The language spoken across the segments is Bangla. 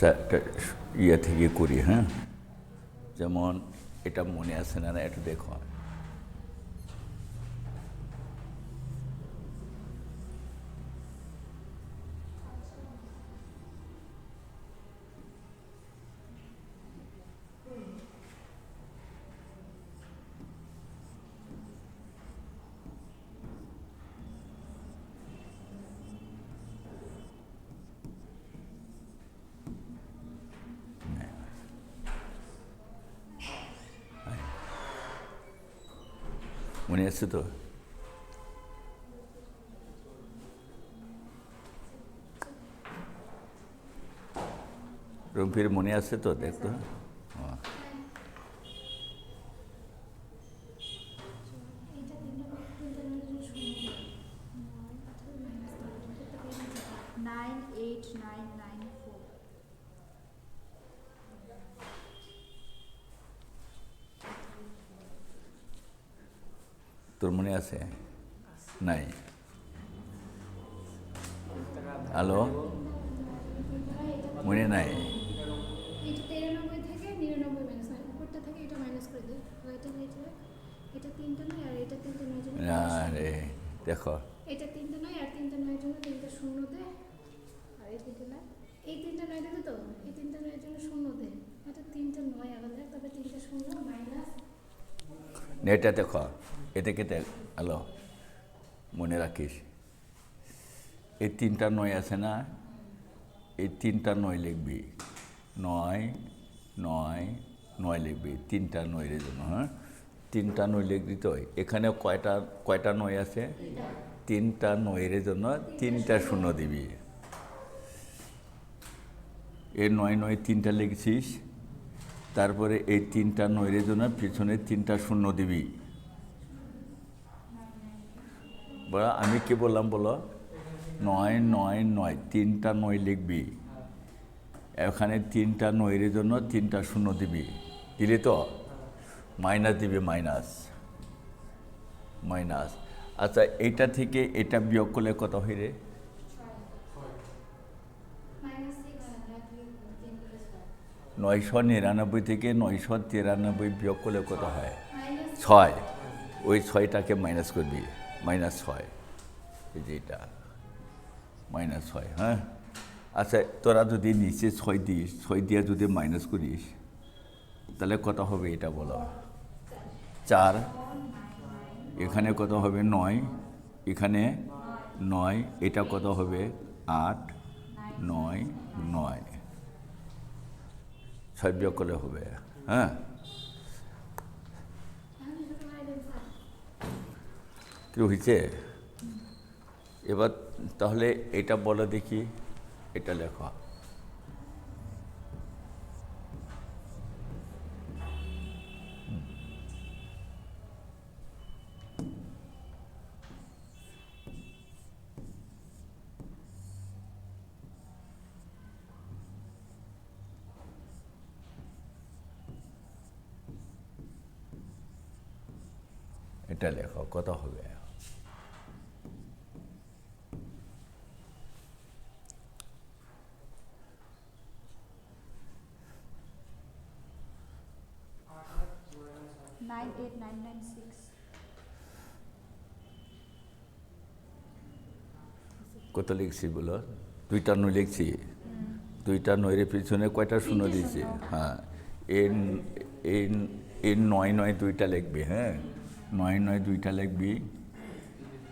আচ্ছা একটা ইয়ে থেকে করি, হ্যাঁ, যেমন এটা মনে আছে না, একটু দেখো। মনে আছে তো? রুমফির মনে আছে তো? দেখতো। তোর মনে আছে? নাই? হ্যালো, মনে নাই? আরে দেখো, এটা দেখো, এটাকে দেখ। হ্যালো, মনে রাখিস, এই 3টা 9 আছে না, এই 3টা 9 লিখবি। 9 9 9 লিখবি 3টা 9-এর জন্য, হ্যাঁ। 3টা 9 লিখবি তো। এখানে কয়টা 9 আছে? 3টা 9-এর জন্য 3টা শূন্য দিবি। এই 9 9 3টা লিখছিস, তারপরে এই 3টা 9-এর জন্য পিছনে 3টা শূন্য দিবি। বলা আমি কি বললাম বলো? 9 9 9, 3টা 9 লিখবি। এখানে 3টা 9-এর জন্য 3টা শূন্য দিবি। দিলি তো? মাইনাস দিবি, মাইনাস মাইনাস। আচ্ছা, এইটা থেকে এটা বিয়োগ করলে কত হয় রে? 999 থেকে 993 বিয়োগ করলে কত হয়? 6। ওই 6টাকে মাইনাস করবি, -6। এই যে এটা -6, হ্যাঁ। আচ্ছা, তোরা যদি নিচে 6 দিস, 6 দিয়ে যদি মাইনাস করিস, তাহলে কত হবে এটা বলো? 4। এখানে কত হবে? 9। এখানে 9। এটা কত হবে? 8 9 9। 6 বিয়োগ করলে হবে, হ্যাঁ। কি হয়েছে? এবার তাহলে এটা বলো দেখি, এটা লেখো। এটা লেখো, কত হবে? কত লিখছি বলো? 2টা 9 লিখছি। 2টা 9-এর পিছনে কয়টা শূন্য দিয়েছি? হ্যাঁ, এর এর এর 9 9 2টা লিখবি, হ্যাঁ। 9 9 2টা লিখবি।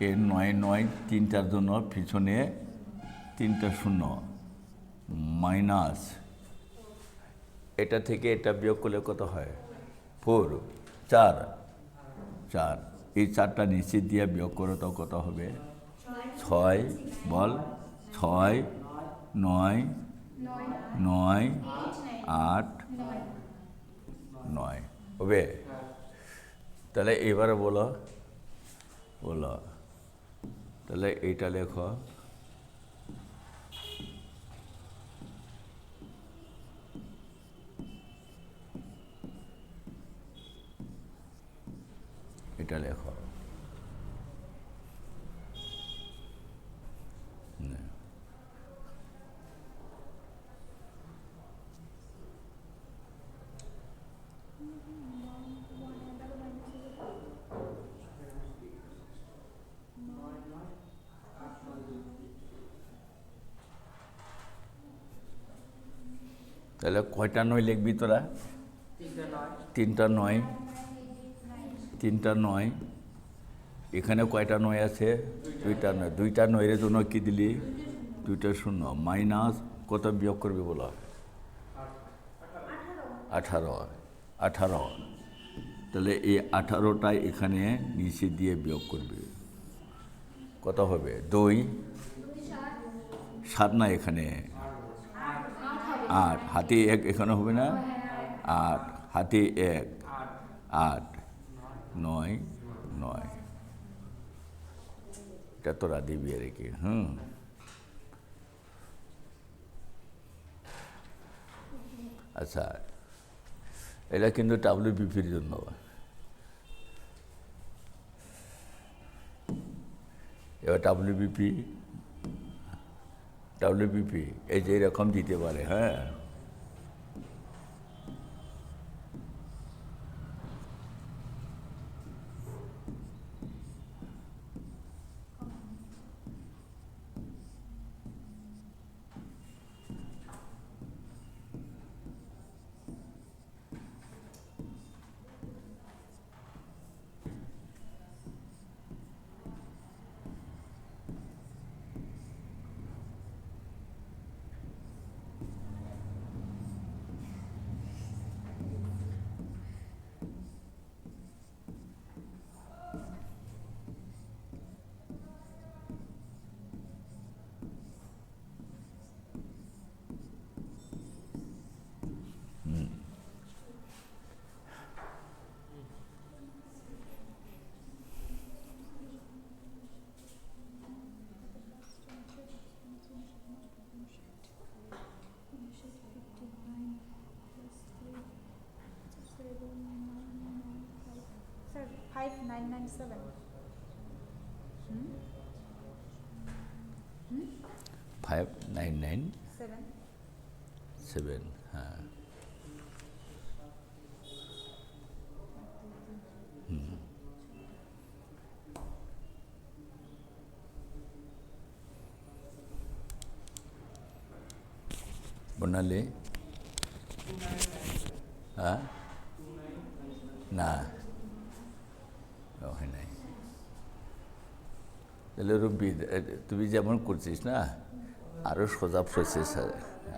এর 9 9 3টার জন্য পিছনে 3টা শূন্য, মাইনাস। এটা থেকে এটা বিয়োগ করলে কত হয়? 4 4 4। এই 4টা নিচে দিয়ে বিয়োগ করো তো কত হবে? 6 বল। 6 9 9 8 9 হবে। তাহলে এবারে বলো, বলো তাহলে এইটা লেখো। এটা লেখো। তাহলে কয়টা নয় লিখবি তোরা? তিনটা নয়। তিনটা নয়। এখানে কয়টা নয় আছে? দুইটা নয়। দুইটা নয়ের জন্য কি দিলি? দুইটা শূন্য। মাইনাস কত বিয়োগ করবি বলো? 18। 18। তাহলে এই 18টা এখানে নিচে দিয়ে বিয়োগ করবি। কত হবে? 2 7 না, এখানে 8। হাতে 1 এখানে হবে না? 8 হাতে 1 8 9 9। এটা তোরা দিবি আর কি। আচ্ছা, এটা কিন্তু WBPর জন্য। এবার WBP এই যে এরকম দিতে পারে। হ্যাঁ, Sir, 5997. 5997। হ্যাঁ, বনালে? হ্যাঁ, না হয় নাই। তাহলে রুবি, তুমি যেমন করছিস না, আরও সোজা প্রসেস।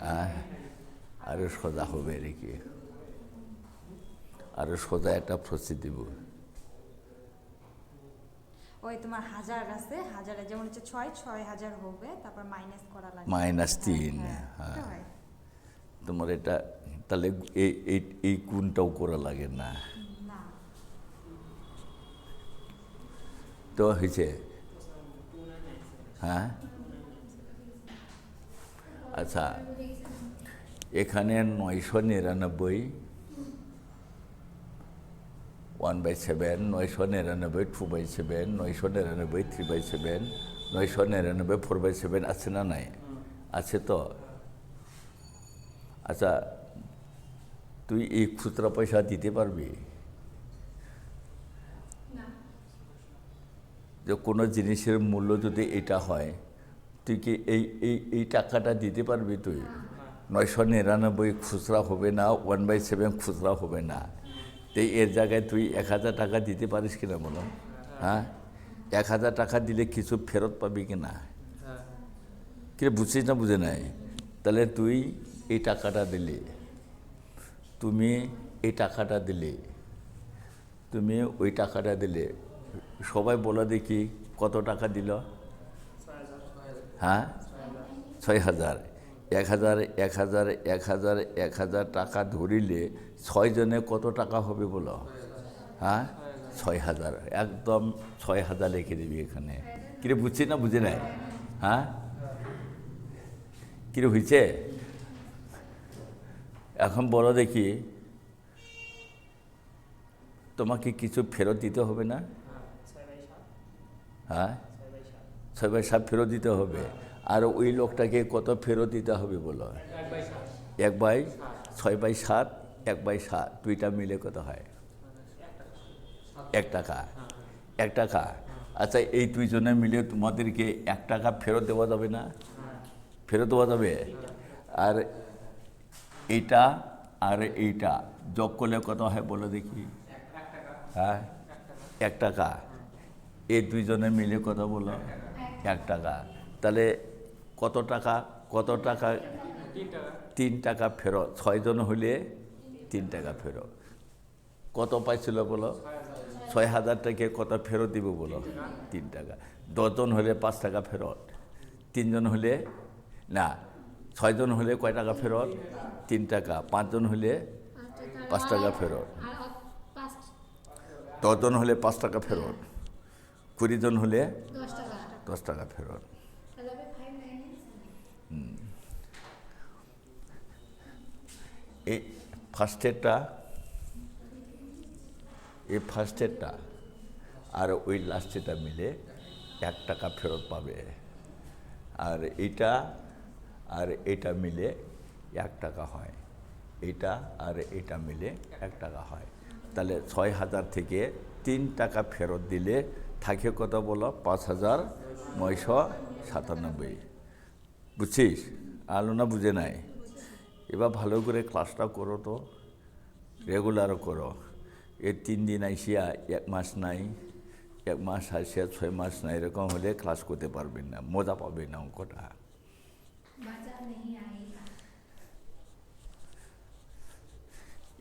হ্যাঁ, আরও সোজা হবে আর কি। আরও সোজা একটা প্রসেস দিব। ওই তোমার 1000 আছে, 1000 যেমন হচ্ছে 6000 হবে, তারপর মাইনাস করা লাগবে -3। হ্যাঁ, তোমার এটা তাহলে এই গুণটাও করা লাগে না। তো হয়েছে। হ্যাঁ, আচ্ছা, এখানে 999 1/7, 999 2/7, 999 3/7, 999 4/7 আছে না? নাই, আছে তো। আচ্ছা, তুই এই খুচরা পয়সা দিতে পারবি? যে কোনো জিনিসের মূল্য যদি এটা হয়, তুই কি এই টাকাটা দিতে পারবি? তুই 999 খুচরা হবে না, 1/7 খুচরা হবে না। তো এর জায়গায় তুই 1000 টাকা দিতে পারিস কিনা বলো? হ্যাঁ, 1000 টাকা দিলে কিছু ফেরত পাবি কিনা? কি বুঝছিস না? বুঝে নাই? তাহলে তুই এই টাকাটা দিলে, তুমি এই টাকাটা দিলে, তুমি ওই টাকাটা দিলে, সবাই বলো দেখি কত টাকা দিল? হ্যাঁ, 6000। 1000 1000 1000 1000 টাকা ধরিলে 6 জনে কত টাকা হবে বলো? হ্যাঁ, 6000। একদম 6000 লিখে দিবি এখানে। কিরে বুঝছি না? বুঝে নাই? হ্যাঁ, কিরে হয়েছে? এখন বলো দেখি, তোমাকে কিছু ফেরত দিতে হবে না? হ্যাঁ, 6/7 ফেরত দিতে হবে। আর ওই লোকটাকে কত ফেরত দিতে হবে বলো? 1/6/7, 1/7 দুইটা মিলে কত হয়? 1 টাকা। 1 টাকা। আচ্ছা, এই দুইজনে মিলে তোমাদেরকে 1 টাকা ফেরত দেওয়া যাবে না? ফেরত দেওয়া যাবে। আর এটা আর এইটা যোগ করলে কত হয় বলো দেখি? হ্যাঁ, 1 টাকা। এই দুইজনে মিলে কত বলো? 1 টাকা। তাহলে কত টাকা? 3 টাকা ফেরত। 6 জন হলে 3 টাকা ফেরত। কত পাইছিল বলো? 6,000 টাকা কত ফেরত দিব বলো? 3 টাকা। 10 জন হলে 5 টাকা ফেরত। 3 জন হলে না, 6 জন হলে কয় টাকা ফেরত? 3 টাকা। 5 জন হলে 5 টাকা ফেরত। 10 জন হলে 5 টাকা ফেরত। 20 জন হলে 10 টাকা ফেরত। এই ফার্স্টেরটা, আর ওই লাস্টেরটা মিলে 1 টাকা ফেরত পাবে। আর এইটা আর এটা মিলে 1 টাকা হয়। এটা আর এটা মিলে 1 টাকা হয়। তাহলে 6,000 থেকে 3 টাকা ফেরত দিলে থাকে কত বলো? 5,997। বুঝছিস? আলোনা বুঝে নাই? এবার ভালো করে ক্লাসটা করো তো, রেগুলারও করো। এর 3 দিন আইসিয়া 1 মাস নাই, 1 মাস আসিয়া 6 মাস নাই, এরকম হলে ক্লাস করতে পারবেন না, মজা পাবে না অঙ্কটা।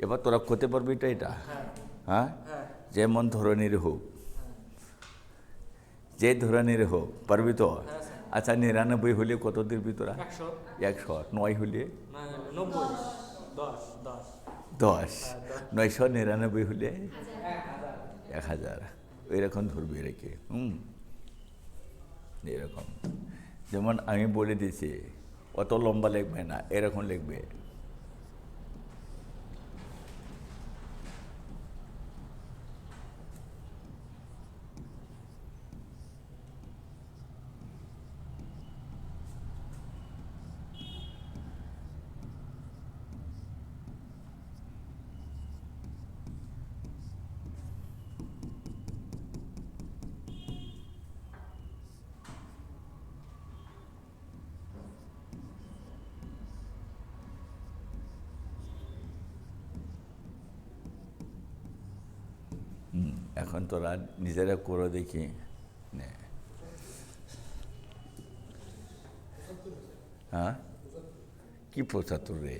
এবার তোরা করতে পারবি তো এটা? হ্যাঁ, যেমন ধরনের হোক, যে ধরনের হোক, পারবি তো? আচ্ছা, 99 হলে কত দিবি তোরা? 100। 9 হলে 10। 999 হলে 1000। এরকম ধরবি রেখে। এরকম যেমন আমি বলে দিয়েছি, অত লম্বা লিখবে না, এরকম লিখবে। এখন তোরা নিজেরা করে দেখি। হ্যাঁ, কি 75 রে?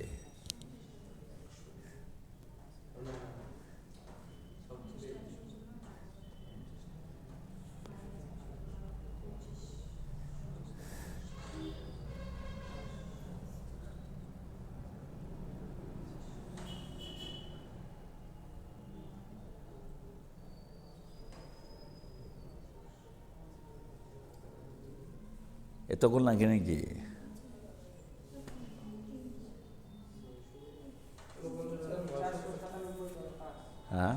এতক্ষণ লাগে নাকি? হ্যাঁ,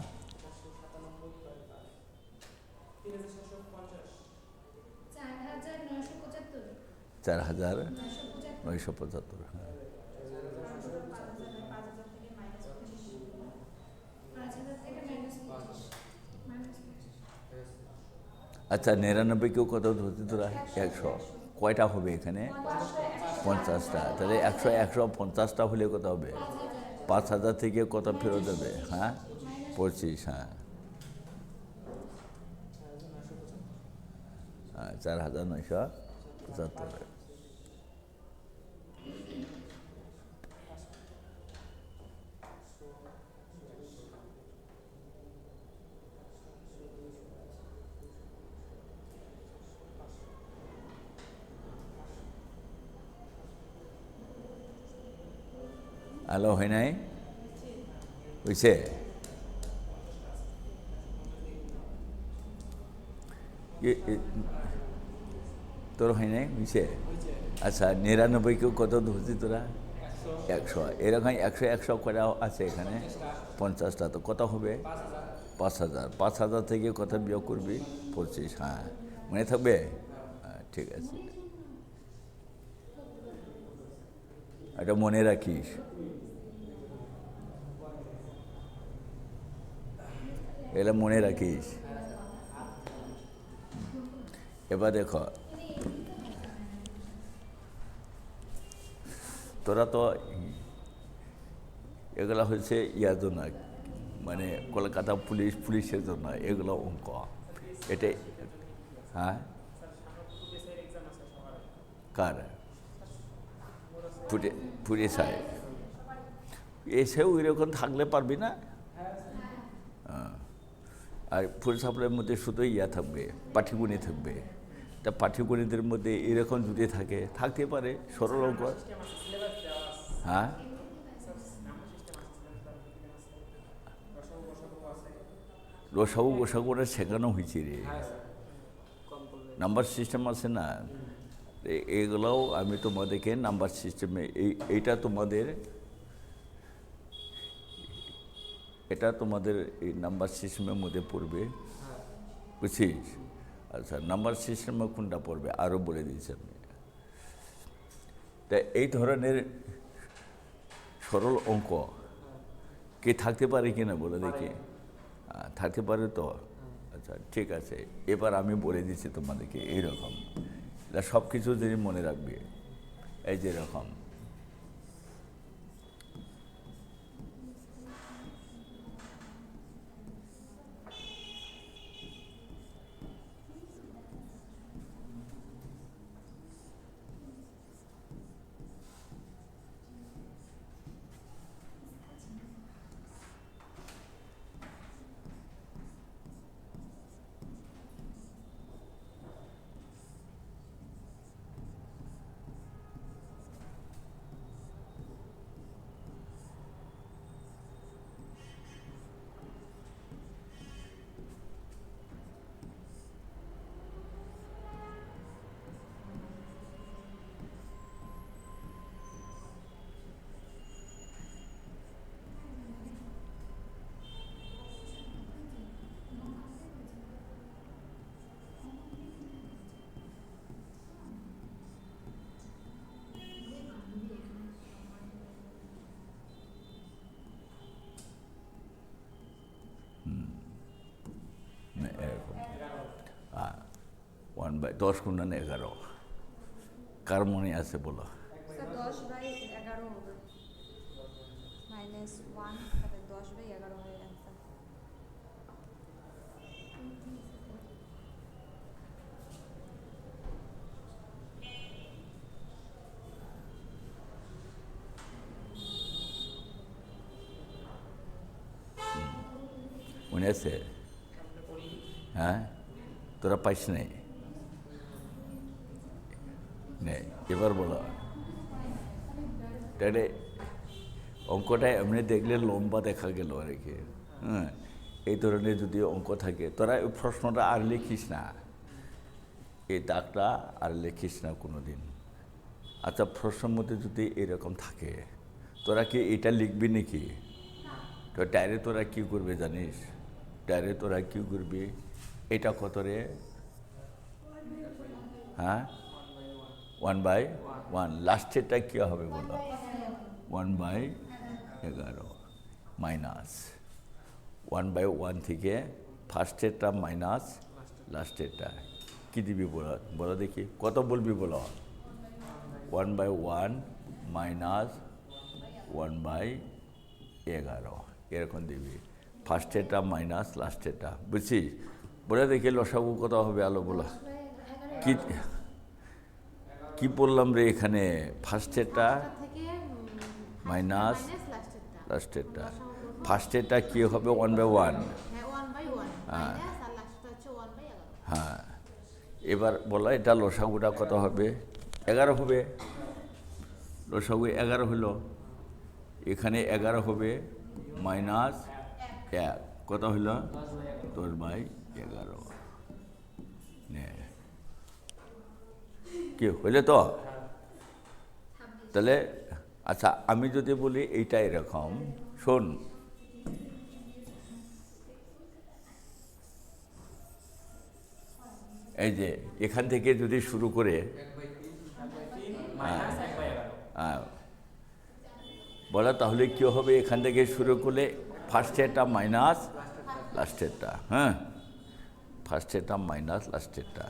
4,975। হ্যাঁ, আচ্ছা, 99কেও কত ধরছি তোরা? 100। কয়টা হবে এখানে? 50টা। তাহলে 100 150টা হলে কত হবে? 5,000 থেকে কত ফেরত দেবে? হ্যাঁ, 25। হ্যাঁ, 4,975। আলো হয় নাই? হয়েছে? তোর হয় নাই? হয়েছে? আচ্ছা, 99কেও কত ধরছি তোরা? 100। এরকম 100 করা আছে এখানে? 50টা। তো কত হবে? 5,000। 5,000 থেকে কত বিয়োগ করবি? 25। হ্যাঁ, মনে থাকবে? হ্যাঁ, ঠিক আছে, এটা মনে রাখিস। এগুলো মনে রাখিস। এবার দেখো, তোরা তো এগুলো হচ্ছে ইয়ার জন্য, মানে কলকাতা পুলিশের জন্য এগুলো অঙ্ক। এটা হ্যাঁ কার পুলিশ হয় এসেও এরকম থাকলে পারবি না। আর ফুল সাপ্লাইয়ের মধ্যে শুধু ইয়া থাকবে, পাটিগণিত থাকবে। তা পাটিগণিতের মধ্যে এরকম যদি থাকতে পারে সরল অঙ্ক। হ্যাঁ রসাগু গোসাগুটা শেখানো হয়েছে রে, নাম্বার সিস্টেম আছে না, এগুলোও আমি তোমাদেরকে নাম্বার সিস্টেমে এইটা তোমাদের এই নাম্বার সিস্টেমের মধ্যে পড়বে, বুঝছিস? আচ্ছা নাম্বার সিস্টেমে কোনটা পড়বে আরও বলে দিয়েছি আমি। তা এই ধরনের সরল অঙ্ক কি থাকতে পারে কি না বলে দেখি, থাকতে পারে তো? আচ্ছা ঠিক আছে, এবার আমি বলে দিচ্ছি তোমাদেরকে এইরকম, এটা সব কিছু জিনিস মনে রাখবে। এই যেরকম এরকম 1/10 গুণন 11, কার মনে আছে বলো? 10/11 হবে, -1 তাহলে 10/11 হয় অ্যান্সার। মনে আছে? হ্যাঁ তোরা পাইস নাই? নেই, এবার বলো। তাহলে অঙ্কটা এমনি দেখলে লম্বা দেখা গেল আর কি। হ্যাঁ এই ধরনের যদি অঙ্ক থাকে তোরা ওই প্রশ্নটা আর লিখিস না, এই দাগটা আর লিখিস না কোনো দিন। আচ্ছা প্রশ্নের মধ্যে যদি এরকম থাকে তোরা কি এটা লিখবি নাকি? তো ডাইরে তোরা কী করবে জানিস? ডাইরে তোরা কী করবি, এটা কত রে? হ্যাঁ 1/1, লাস্টেরটা কী হবে বলো? 1/11 মাইনাস 1/1 থেকে ফার্স্টেরটা মাইনাস লাস্টেরটা কী দিবি বলো? বলো দেখি কত বলবি বলো? 1/1 মাইনাস 1/11 এরকম দিবি, ফার্স্টেরটা মাইনাস লাস্টেরটা, বুঝছিস? বলে দেখি লসাগু কত হবে আলো বলো। কি কি বললাম রে এখানে? ফার্স্টেরটা মাইনাস লাস্টেরটা, ফার্স্টেরটা কী হবে? 1/1। হ্যাঁ হ্যাঁ এবার বলো এটা লসাগুটা কত হবে? 11 হবে। লসাগু 11 হলো, এখানে 11 হবে মাইনাস 1 কত হইল? 10/11 নে কি হইলে তো? তাহলে আচ্ছা আমি যদি বলি এইটা এরকম, শোন এই যে এখান থেকে যদি শুরু করে বলা তাহলে কী হবে? এখান থেকে শুরু করলে ফার্স্টেরটা মাইনাস লাস্টেরটা, হ্যাঁ ফার্স্টেরটা মাইনাস লাস্টেরটা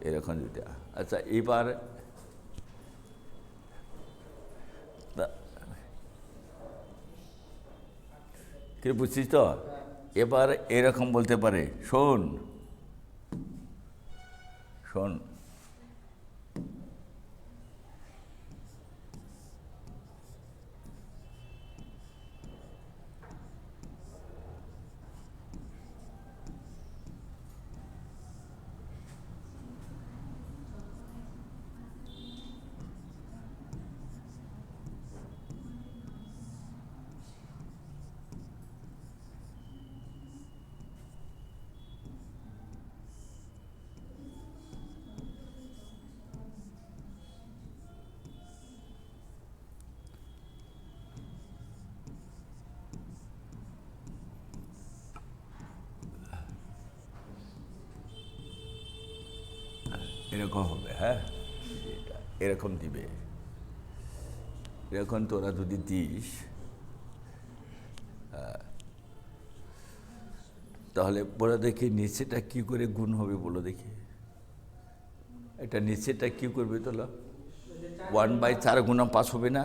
এরকম যদি। আচ্ছা এবার কি বুঝছিস তো? এবার এরকম বলতে পারে, শোন শোন, এরকম হবে, হ্যাঁ, এরকম দিবে। এরকম তোরা যদি দিস, তাহলে বলে দেখি নিচেটা কি করে গুণ হবে, বলো দেখি। এটা নিচেটা কি করবে তোলা? 1/4 গুণা 5 হবে না?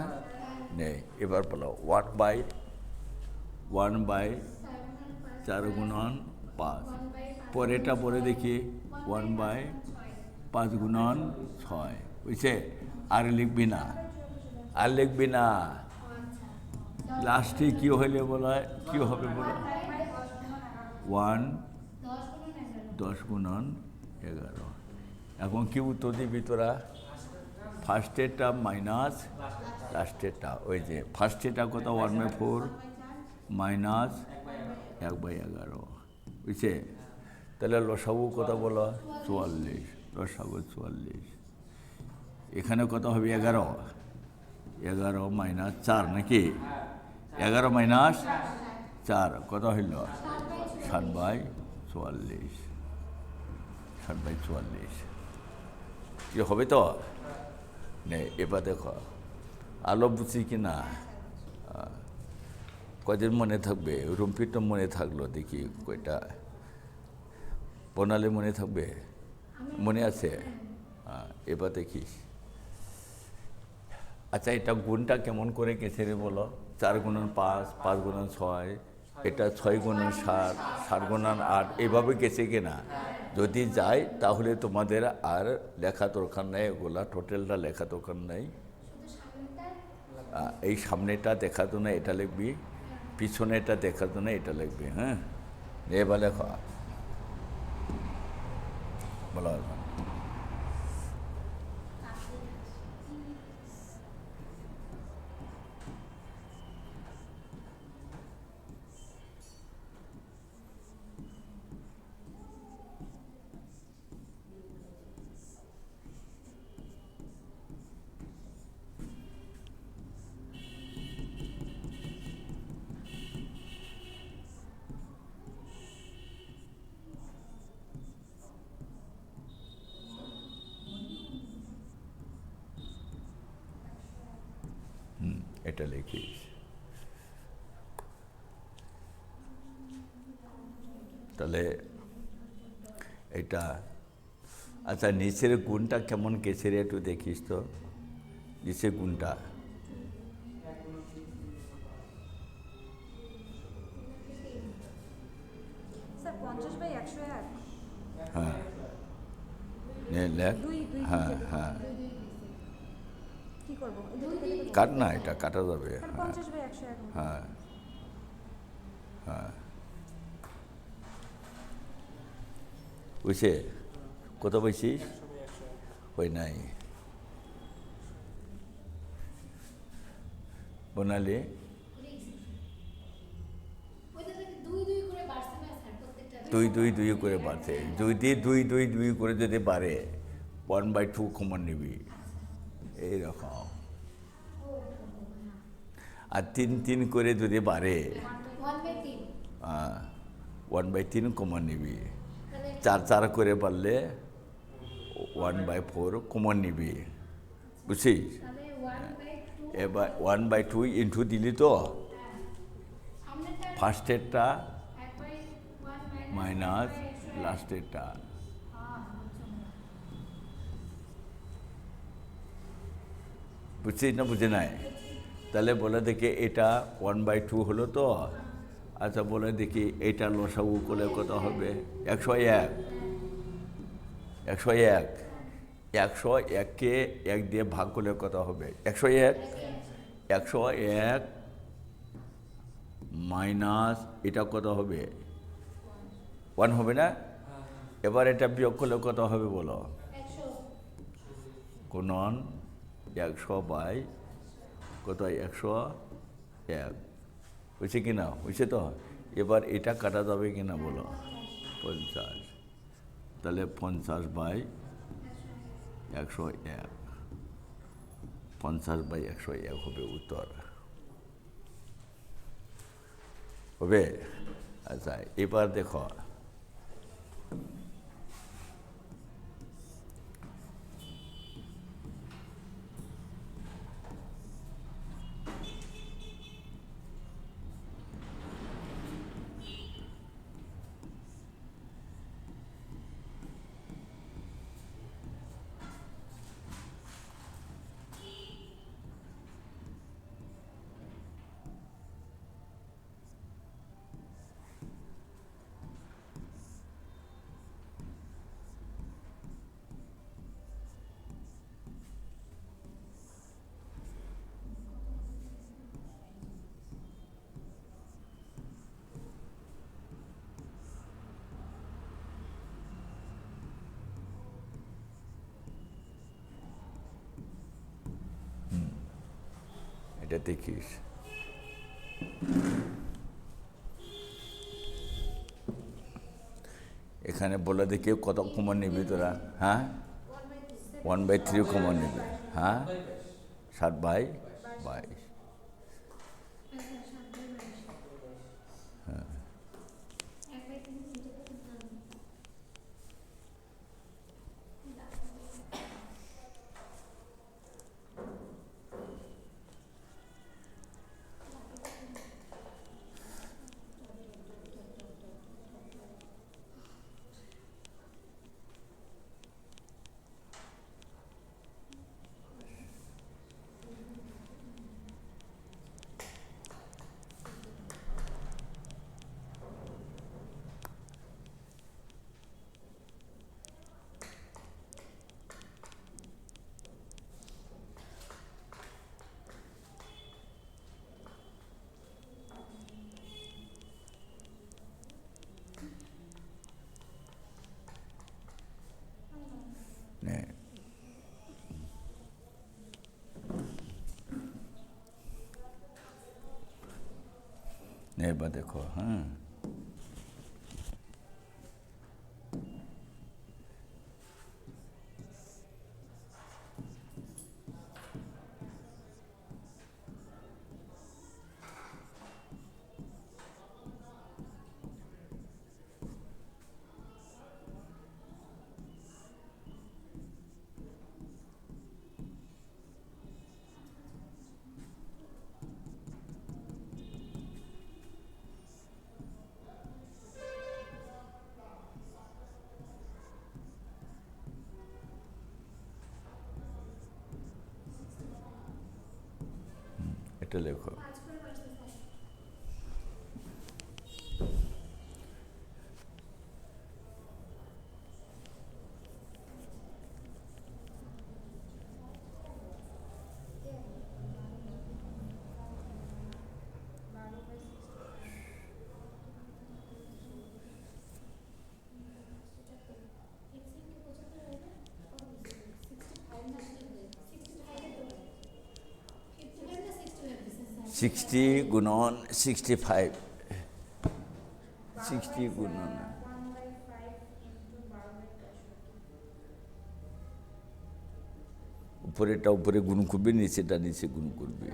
নেই, এবার বলো 1/4 গুণন 5। পরেটা পরে দেখি 1/5 গুণন 6, বুঝছে? আর লিখবি না, আর লিখবি না। লাস্টে কি হইলে বলা হয়, কি হবে বলো? 10 গুণন 11। এখন কি উত্তর দিবি তোরা? ফার্স্টেরটা মাইনাস লাস্টেরটা, ওই যে ফার্স্টেরটা কত? 1/4 মাইনাস 1/11, বুঝছে? তাহলে লসাগু কত বলো? 44। লসাগু 44। এখানে কত হবে? 11। 11 মাইনাস 4 নাকি? 11 মাইনাস 4 কত হইল? 7/44। 7/44 কি হবে তো? নেই, এবার দেখো আলো বুঝছি কি না? কদিন মনে থাকবে? রুম্পির তো মনে থাকলো, দেখি কয়টা। প্রণালী মনে থাকবে? মনে আছে? এবার দেখিস। আচ্ছা, এটা গুণটা কেমন করে গেছে রে বলো? 4 গুণন 5, 5 গুণন 6, এটা 6 গুণন 7, 7 গুণন 8, এইভাবে গেছে কিনা? যদি যায় তাহলে তোমাদের আর লেখা দরকার নেই, ওগুলা টোটালটা লেখা দরকার নেই। এই সামনেটা দেখাতো না, এটা লিখবি। পিছনেটা দেখাতো না, এটা লিখবি। হ্যাঁ, এবার লেখা বলো। এটা লিখিস। তাহলে এটা, আচ্ছা, নিচের গুণটা কেমন গেছে রে একটু দেখিস তো। নিচের গুণটা স্যার 50/101। হ্যাঁ, লেখ। হ্যাঁ হ্যাঁ, কি করবো? কাট না, এটা কাটা যাবে। হ্যাঁ 50/101। হ্যাঁ হ্যাঁ, বুঝছে? কত বলছিস? হয় নাই বনালি? 2 করে বাড়ছে। যদি 2 করে যদি বাড়ে, 1/2 কমন নিবি, এইরকম। আর 3 করে যদি বাড়ে, 1/3 কমন নিবি। 4 করে বাড়লে 1/4 কমন নিবি, বুঝছিস? এবার 1/2 ইন্টু দিলি তো, ফার্স্টেরটা মাইনাস লাস্টেরটা। বুঝছিস না বুঝে নাই? তাহলে বলে দেখে এটা 1/2 হলো তো, আচ্ছা বলে দেখি এইটা লসাগু করলে কত হবে 101 101 101কে 1 দিয়ে ভাগ করলে কত হবে 101 101 মাইনাস এটা কত হবে 1 হবে না এবার এটা বিয়োগ করলে কত হবে বলো গুণন 100 বাই কত 101 হয়েছে কি না হয়েছে তো এবার এটা কাটা যাবে কি না বলো 50 তাহলে 50 বাই 101 50 বাই 101 হবে উত্তর হবে আচ্ছা এবার দেখো এটা দেখিস এখানে বলে দেখি কত কমন নিবি তোরা হ্যাঁ 1/3 কমন নিবি হ্যাঁ 7/22 নে এবার দেখো হ্যাঁ এটা লেখো সিক্সটি গুণন 65 60 গুণন উপরেটা উপরে গুণ করবে নিচেটা নিচে গুণ করবে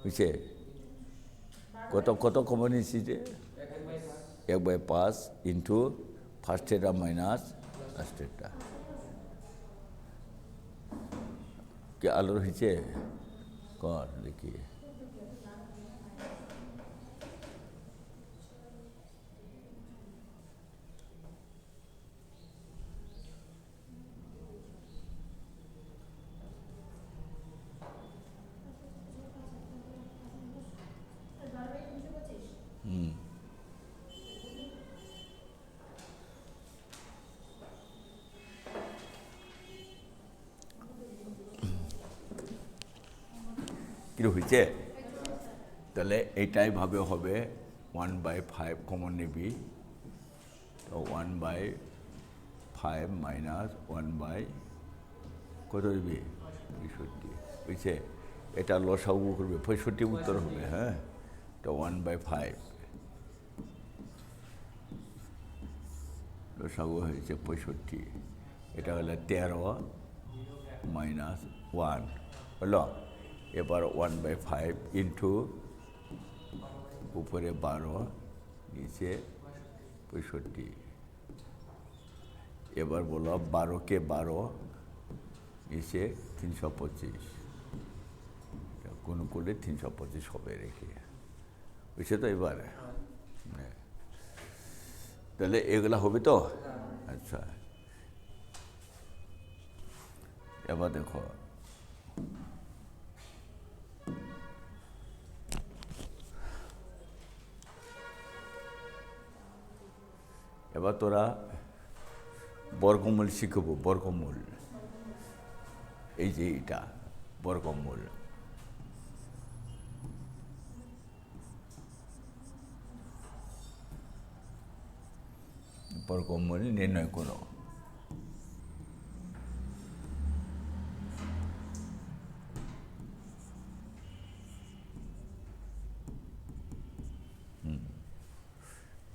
বুঝছে কত কত কমন এসেছে 1/5 ইন্টু ফার্স্টেরটা মাইনাস লাস্টেরটা কি আলোর হয়েছে কর দেখি কি হয়েছে? তাহলে এইটাই ভাবে হবে 1/5 কমন নিবি, তো 1/5 মাইনাস 1/, কত দিবি? 65, বুঝছে? এটা লসাগু করবে 65 উত্তর হবে। হ্যাঁ, তো 1/5 লসাগু হয়েছে 65, এটা হলো 13 মাইনাস 1 হলো। এবার 1/5 ইন্টু উপরে 12 নিচে 65। এবার বলো 12কে 12 নিচে 325, কোন করলে 325 হবে রেখে, বুঝছে তো? এবার তাহলে এগুলা হবে তো? আচ্ছা, এবার দেখো, এবার তোরা বর্গমূল শিখবো। বর্গমূল, এই যে এটা বর্গমূল। বর্গমূল নির্ণয় করো।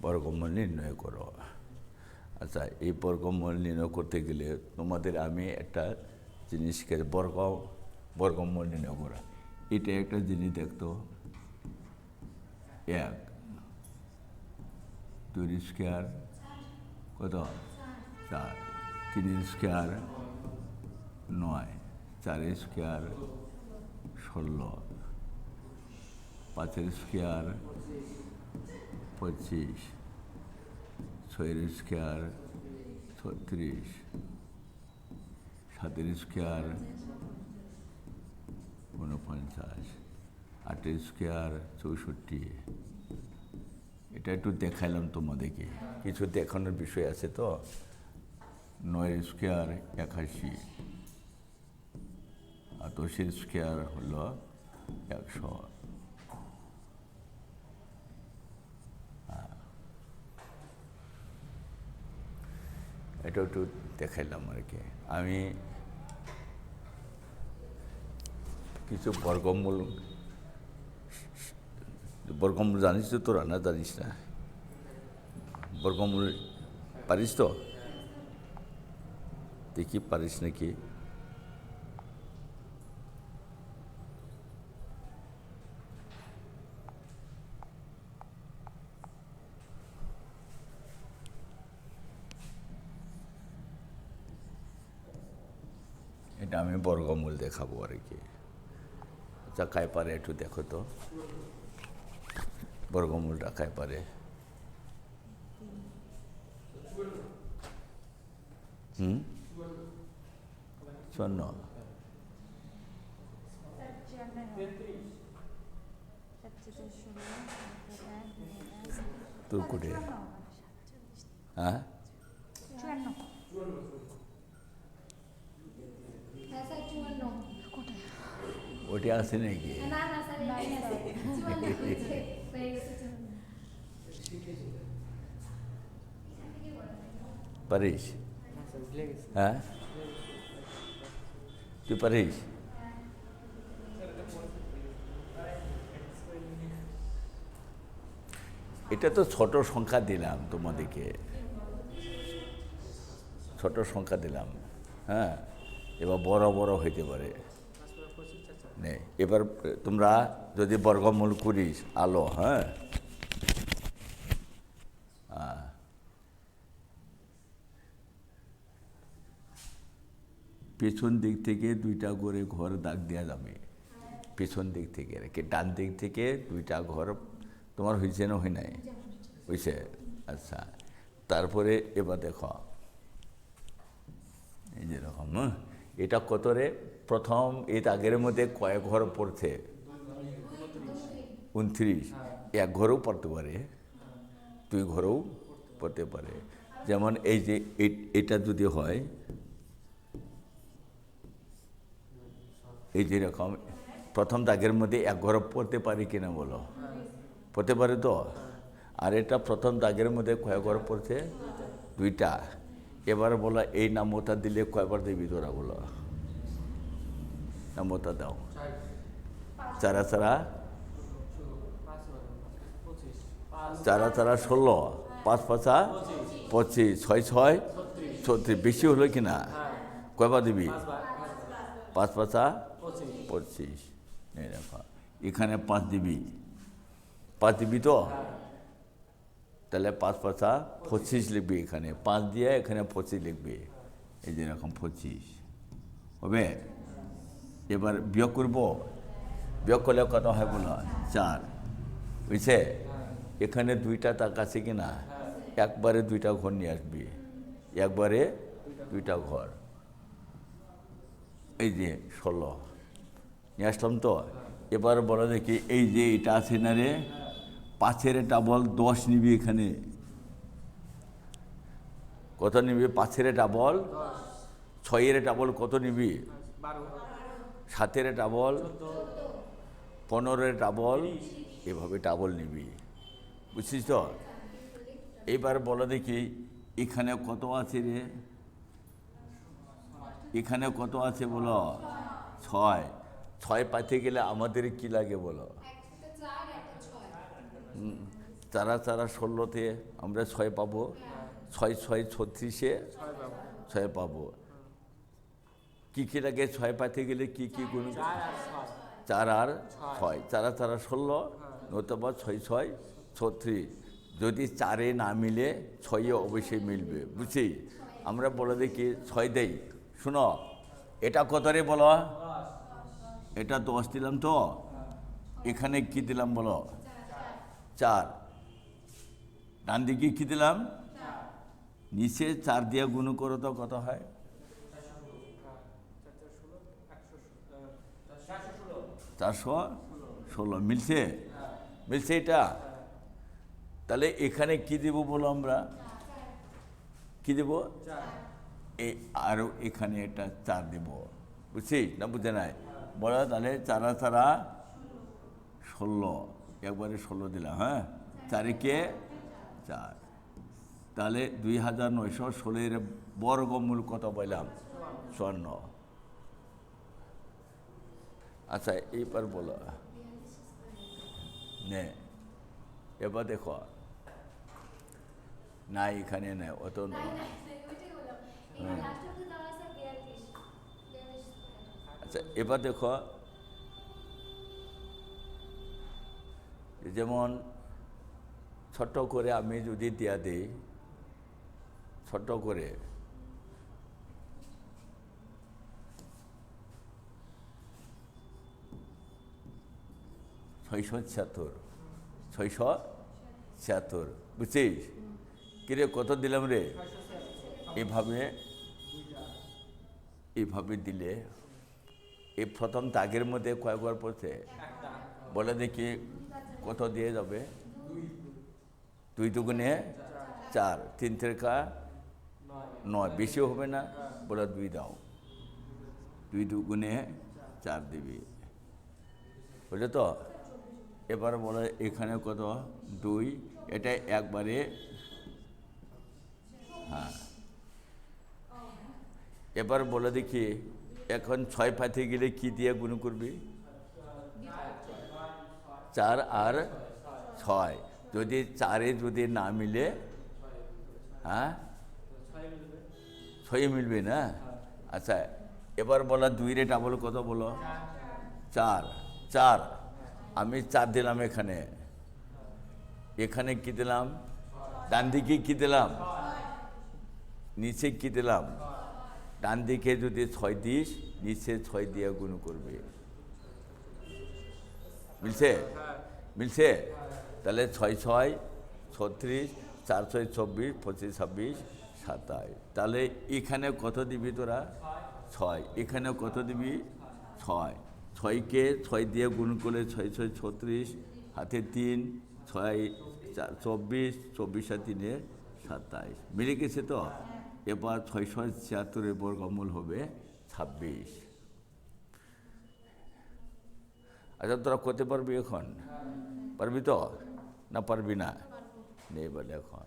বর্গমূল নির্ণয় করো। আচ্ছা, এই বর্গমূল নির্ণয় করতে গেলে তোমাদের আমি একটা জিনিসকে বর্গমূল নির্ণয় করা, এটা একটা জিনিস দেখতো। 1, 2 স্কোয়ার কত? 4, 3 square 9, 4 square 16, 5 square 25, 6 square 36, 7 square 49, 8 square 64। এটা একটু দেখাইলাম তোমাদেরকে, কিছু দেখানোর বিষয় আছে তো। 9 স্কোয়ার 81, আর 10 স্কোয়ার হলো 100। এটা একটু দেখাইলাম আর কি। আমি কিছু বর্গমূল জানিস তো তোরা, না জানিস না? বর্গমূল পারিস তো? দেখি পারিস নাকি। এটা আমি বর্গমূল দেখাবো আর কি। আচ্ছা, কায় পারে একটু দেখো তো বর্গমূলটা কায় পারে? হুম, 54। তোর কোটে? হ্যাঁ, ওটা আছে নাকি? পারিস? হ্যাঁ, তুই পারিস? এটা তো ছোট সংখ্যা দিলাম তোমাদেরকে, ছোট সংখ্যা দিলাম। হ্যাঁ, এবার বড় বড় হইতে পারে। নেই, এবার তোমরা যদি বর্গমূল করিস আলো, হ্যাঁ, পেছন দিক থেকে 2টা করে ঘর দাগ দেওয়া যাবে। পেছন দিক থেকে রেখে ডান দিক থেকে 2টা ঘর তোমার হয়েছে না হয় নাই? হয়েছে। আচ্ছা, তারপরে এবার দেখো এই যেরকম, এটা কত রে? প্রথম এই দাগের মধ্যে কয়েক ঘর পড়ছে? 29। 1 ঘরেও পড়তে পারে, 2 ঘরেও পড়তে পারে। যেমন এই যে এটা যদি হয়, এই যেরকম প্রথম দাগের মধ্যে এক ঘর পড়তে পারি কিনা বলো, পড়তে পারে তো? আর এটা প্রথম দাগের মধ্যে কয় ঘর পড়ছে? দুইটা। এবার বলো এই নাম্বারটা দিলে কয়বার দিবি তোরা বলো, নাম্বারটা দাও। চারা চারা চারা চারা 16, 5 5 25, 6 6 36, বেশি হলো কি না? কয়বার দিবি? 5 5 25। এই দেখো এখানে 5 দিবি, 5 দিবি তো, তাহলে 5 5 25 লিখবি, এখানে 5 দিয়ে এখানে 25 লিখবি, এই যে এরকম 25 হবে। এবার বিয়োগ করবো, বিয়োগ করলে কত হয় বলো? 4, বুঝছে? এখানে দুইটা তাক আছে কি না? একবারে দুইটা ঘর নিয়ে আসবি, একবারে দুইটা ঘর, এই যে 16 নিয়ে আসলাম তো। এবার বলো দেখি এই যে এটা আছে না রে, 5-এর ডাবল 10 নিবি, এখানে কত নিবি? 5-এর ডাবল 6-এর ডাবল কত নিবি? 7-এর ডাবল 15-এর ডাবল, এভাবে ডাবল নিবি, বুঝছিস তো? এইবার বলো দেখি এখানে কত আছে রে, এখানে কত আছে বলো? 6। 6 পাইতে গেলে আমাদের কি লাগে বলো? চারা চারা 16-তে আমরা 6 পাবো, 6 6 36-এ 6 পাবো। কি কি লাগে 6 পাইতে গেলে? কি কি গুণ? 4 আর 6, চারা চারা 16, নতুবা 6 6 36। যদি 4-এ না মিলে 6-এ অবশ্যই মিলবে, বুঝছি? আমরা বলে দেখি 6 দেই, শুনো এটা কত রে বলো? এটা 10 দিলাম তো, এখানে কি দিলাম বলো? 4। ডান দিকে কি দিলাম? নিচে 4 দিয়ে গুণ করো তো কত হয়? 416। মিলছে? মিলছে এটা? তাহলে এখানে কি দেব বলো? আমরা কি দেব? আরও এখানে এটা 4 দেব, বুঝছি না? বুঝে নাই বলো? তাহলে চারা চারা 16, একবারে 16 দিলাম, হ্যাঁ? 4 কে 4, তাহলে 2916-এর বর্গমূল কত পাইলাম? 54। আচ্ছা এইবার বলো নে, এবার দেখো না, এখানে নেই অত নয়। আচ্ছা এবার দেখো, যেমন ছোট করে আমি যদি দেয়া দিই, ছোট করে 676, 676, বুঝছিস? কিরে কত দিলাম রে? এভাবে এইভাবে দিলে এই প্রথম দাগের মধ্যে কয় ঘর পড়ছে? বলে দেখি কত দিয়ে যাবে? 2 দুগুণে 4, 3 থেকে 9, বেশি হবে না? বলে 2 দাও, 2 দুগুণে 4 দিবি, বুঝলে তো? এবার বলে এখানে কত? 2, এটা একবারে, হ্যাঁ। এবার বলে দেখি এখন 6 পাইতে গেলে কি দিয়ে গুণ করবি? 4 আর 6, যদি 4-এ যদি না মিলে, হ্যাঁ 6 মিলবে না? আচ্ছা এবার বলা 2-এর ডাবল কত বলো? 4, 4 আমি 4 দিলাম, এখানে এখানে কি দিলাম? ডান দিকে কি দিলাম? নিচে কি দিলাম? ডান দিকে যদি 6 দিস, নিচে 6 দিয়ে গুণ করবে, মিলছে? মিলছে? তাহলে 6 6 36, 4 6 24, 25 26 27। তাহলে এখানে কত দিবি তোরা? 6। এখানে কত দিবি? 6। 6-কে 6 দিয়ে গুণ করলে 6 6 36, হাতে 3, 6 4 24, 24 আর 3 27, মিলে গেছে তো? এবার 676-এর বর্গমূল হবে 26। আচ্ছা তোরা করতে পারবি এখন? পারবি তো না পারবি না? নেই বলে এখন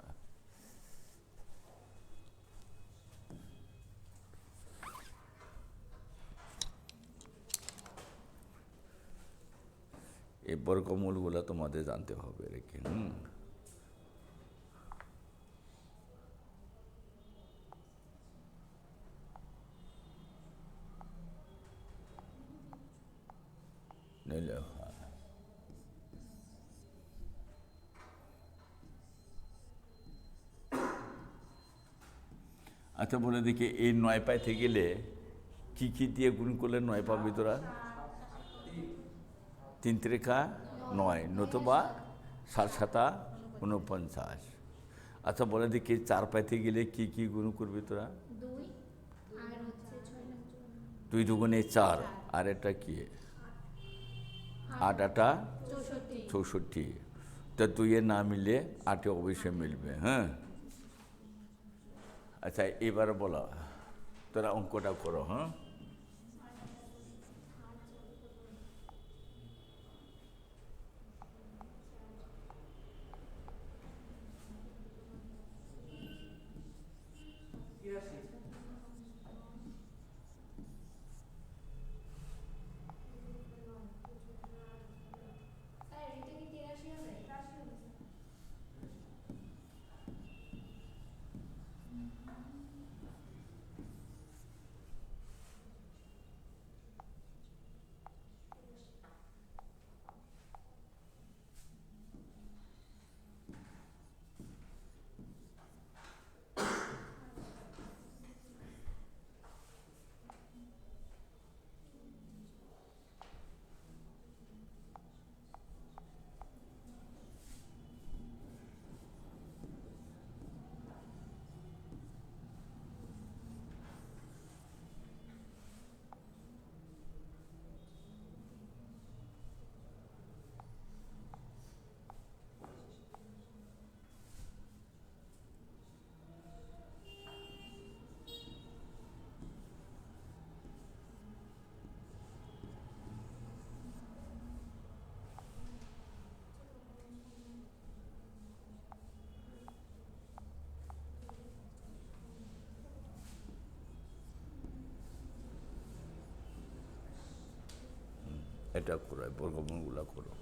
এই বর্গমূলগুলো তোমাদের জানতে হবে রেখে। নইলে আচ্ছা বলে দেখি এই 9 পাইতে গেলে কি দিয়ে গুণ করলে 9 পাবি তোরা? 3 × 9 নতুবা 7 × 7 = 49। আচ্ছা বলে দেখি 4 পাইতে গেলে কি গুণ করবি তোরা? 2 2 4 আর এটা কি 8 8 64। তো 2 না মিলে 8 অবশ্যই মিলবে। হ্যাঁ আচ্ছা এবার বলো তোরা অঙ্কটা করো। হ্যাঁ এটা করো বর্গমূলগুলো করো।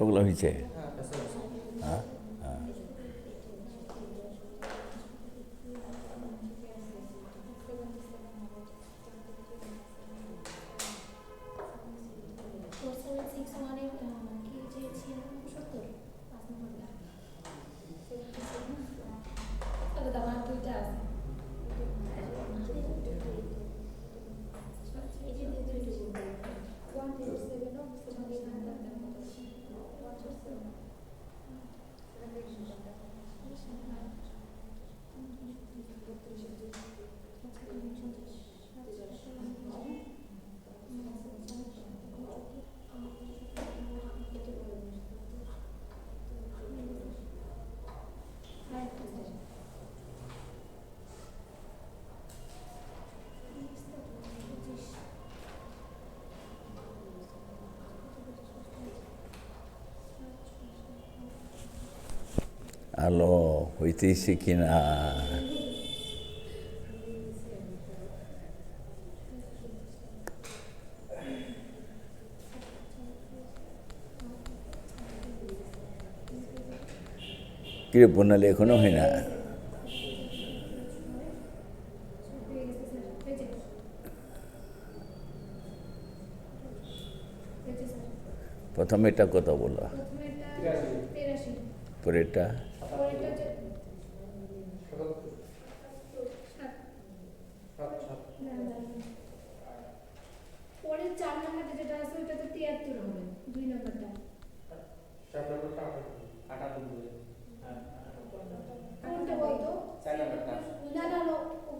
সবগুলো হয়েছে হ্যাঁ হ্যাঁ আলো হইতেছে কিনা কিরে বন্যালে এখনো হয় না প্রথমে এটা কত বলো পরেরটা পরের 4 নম্বরটা যেটা আছে ওটা তো 73 হবে 2 নম্বরটা 7 নম্বরটা 98 কোনটা বলতো 4 নম্বরটা না না না ও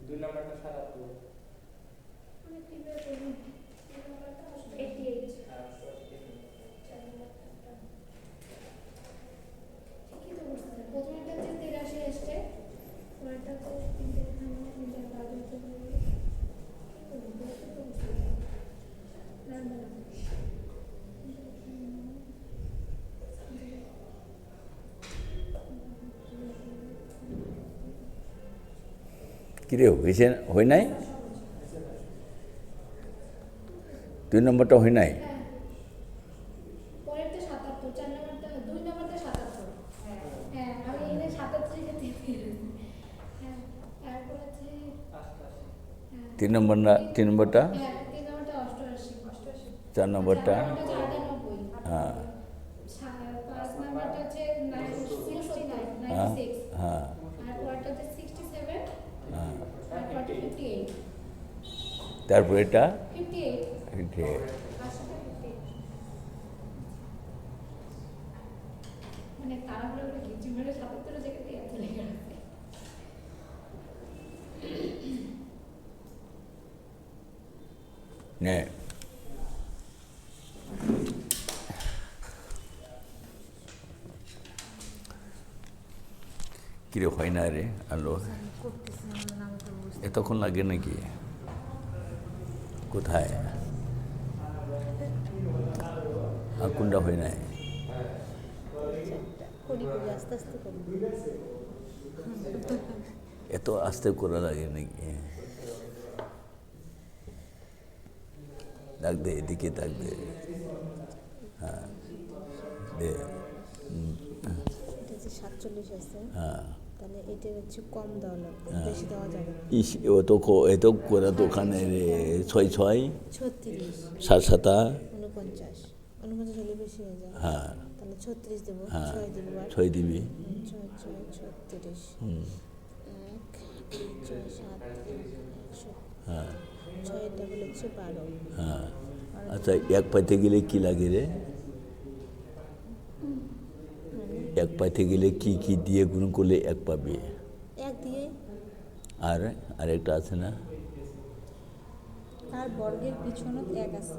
2 নম্বরটা 77 আমি কি বের করব 2 নম্বরটা 88 ঠিকই তো বলছিস প্রথমটা যে 83 আসছে পরেরটা তো 3 তিনটে কাজ হতে পারে না না কিরে হয়েছে হয় নাই 2 নম্বরটা হয় নাই পরেরটা 77 4 নম্বরটা 2 নম্বরটা 77 হ্যাঁ আমি এখানে 77 কে দিয়ে হ্যাঁ তারপর আছে 3 নম্বর না 3 নম্বরটা হ্যাঁ 3 নম্বরটা 88 4 নম্বরটা 94 হ্যাঁ 5 নম্বরটা আছে 96 হ্যাঁ হ্যাঁ আর পরেরটা আছে 67 হ্যাঁ আর পরেরটা 58 তারপর এটা 58 মানে তাড়াহুড়ো করে কিছু মেরে 77 জায়গাতে এত লেগে আছে নে কিরে হয় না রে আলো করতেছি আমার নাম তো বুঝতে এতক্ষণ লাগে নাকি কোথায় আর কোনটা হয় নাই করি করি আস্তে আস্তে করি এত আস্তে করা লাগে নাকি ডাক দে এদিকে ডাক দে হ্যাঁ দে এটা যে 47 আছে হ্যাঁ তাহলে এটা হচ্ছে কম দেওয়া লাগবে বেশি দেওয়া যাবে না ইস এত করে তো ওখানে রে 6 6 36 7 7 49 49 হলে বেশি হয়ে যায় হ্যাঁ তাহলে 36 দেবো হ্যাঁ 6 দেবো আর 6 দিবি 6 6 36 হুম 1 6 7 100 হ্যাঁ 6 ডাবল হচ্ছে 12 হ্যাঁ আচ্ছা এক পাইতে গেলে কি লাগে রে এক পাইতে গেলে কি কি দিয়ে গুণ করলে এক পাবি এক দিয়ে আর আরেকটা আছে না আর বর্গের পিছনে 1 আছে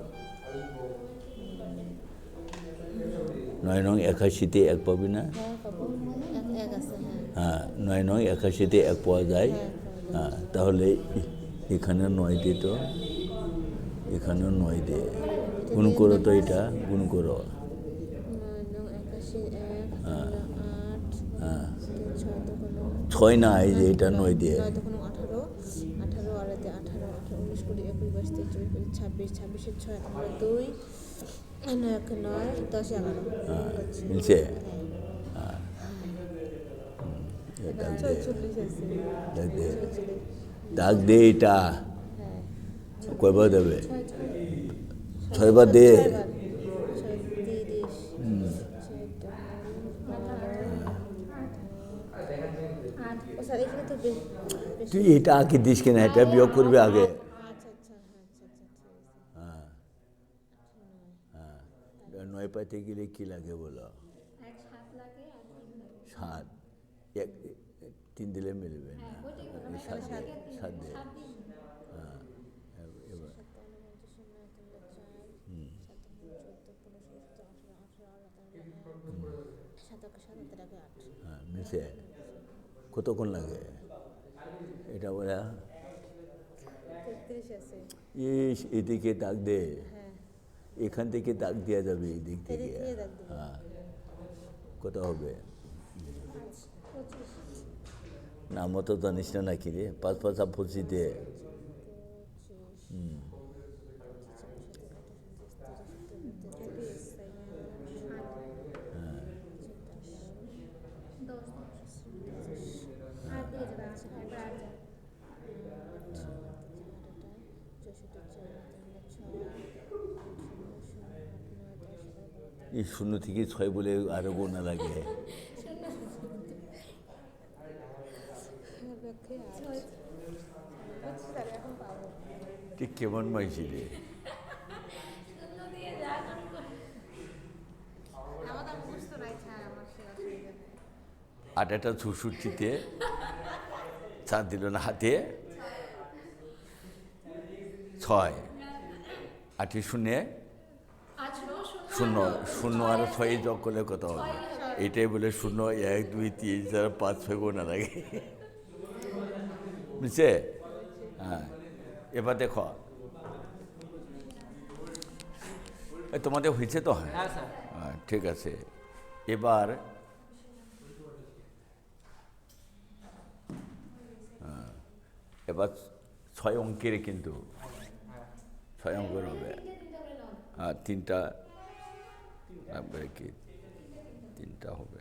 9 নং 81-তে এক পাবি না হ্যাঁ পাবো এক আছে হ্যাঁ 9 নং 81-তে এক পাওয়া যায় হ্যাঁ তাহলে এখানে 9 দিয়ে তো এখানেও 9 দিয়ে গুণ করো তো এটা গুণ করো 9 81 1 হ্যাঁ 8 হ্যাঁ 6 তখন 6 না এই যে এটা 9 দিয়ে 9 তখন 18 18 আর 18 19 20 21 22 23 24 26 26 এর 6 আমরা 2 এক 9 10 11 হ্যাঁ হচ্ছে। মিলছে হ্যাঁ এ দাগ দে 46 আছে। দাগ দে 46 দাগ দে এটা হ্যাঁ কয়বার দেবে 6 ছয়বার দে 6 বার আট ও স্যার এখানে তো বেশি তুই এটা আগে দিস কিনা এটা বিয়োগ করবে আগে আচ্ছা আচ্ছা হ্যাঁ ঠিক আছে 9 পাইতে গেলে কি লাগে বলো এক 7 লাগে আর 3 লাগে 7 এক 3 দিলে মিলবে না এই সাত দে 7 দে হ্যাঁ এবার 17 আগে 8 হ্যাঁ মিলছে কতক্ষণ লাগে এটা বলে 33 আছে। ইস এদিকে দাগ দে হ্যাঁ এখান থেকে দাগ দেওয়া যাবে এই দিক থেকে এদিক দিয়ে দাগ দেবো। হ্যাঁ কত হবে 25 না মতো জানিস না নাকি রে 5 5 25 দে 10 আর দিয়ে যাবে আচ্ছা এবার আর যাবে এই 0 থেকে 6 বলে আরো গোনা লাগে স্যার এখন পাবো ঠিক কেমন মাইছি রে শূন্য দিয়ে যা নাম করে আমাদের মুখস্থ নাই স্যার আমার সে অসুবিধা নেই 8টা 64তে 4 দিল না হাতে 6 8 শূন্যে শূন্য শূন্য আর 6 যোগ করলে কত হবে এটাই বলে 0 1 2 3 4 5 6 গোনা লাগে বুঝছে হ্যাঁ এবার দেখো তোমাদের হয়েছে তো হ্যাঁ হ্যাঁ স্যার হ্যাঁ ঠিক আছে এবার এবার 6 অঙ্কের কিন্তু 6 অঙ্কের হবে আর 3টা একবারে কি 3টা হবে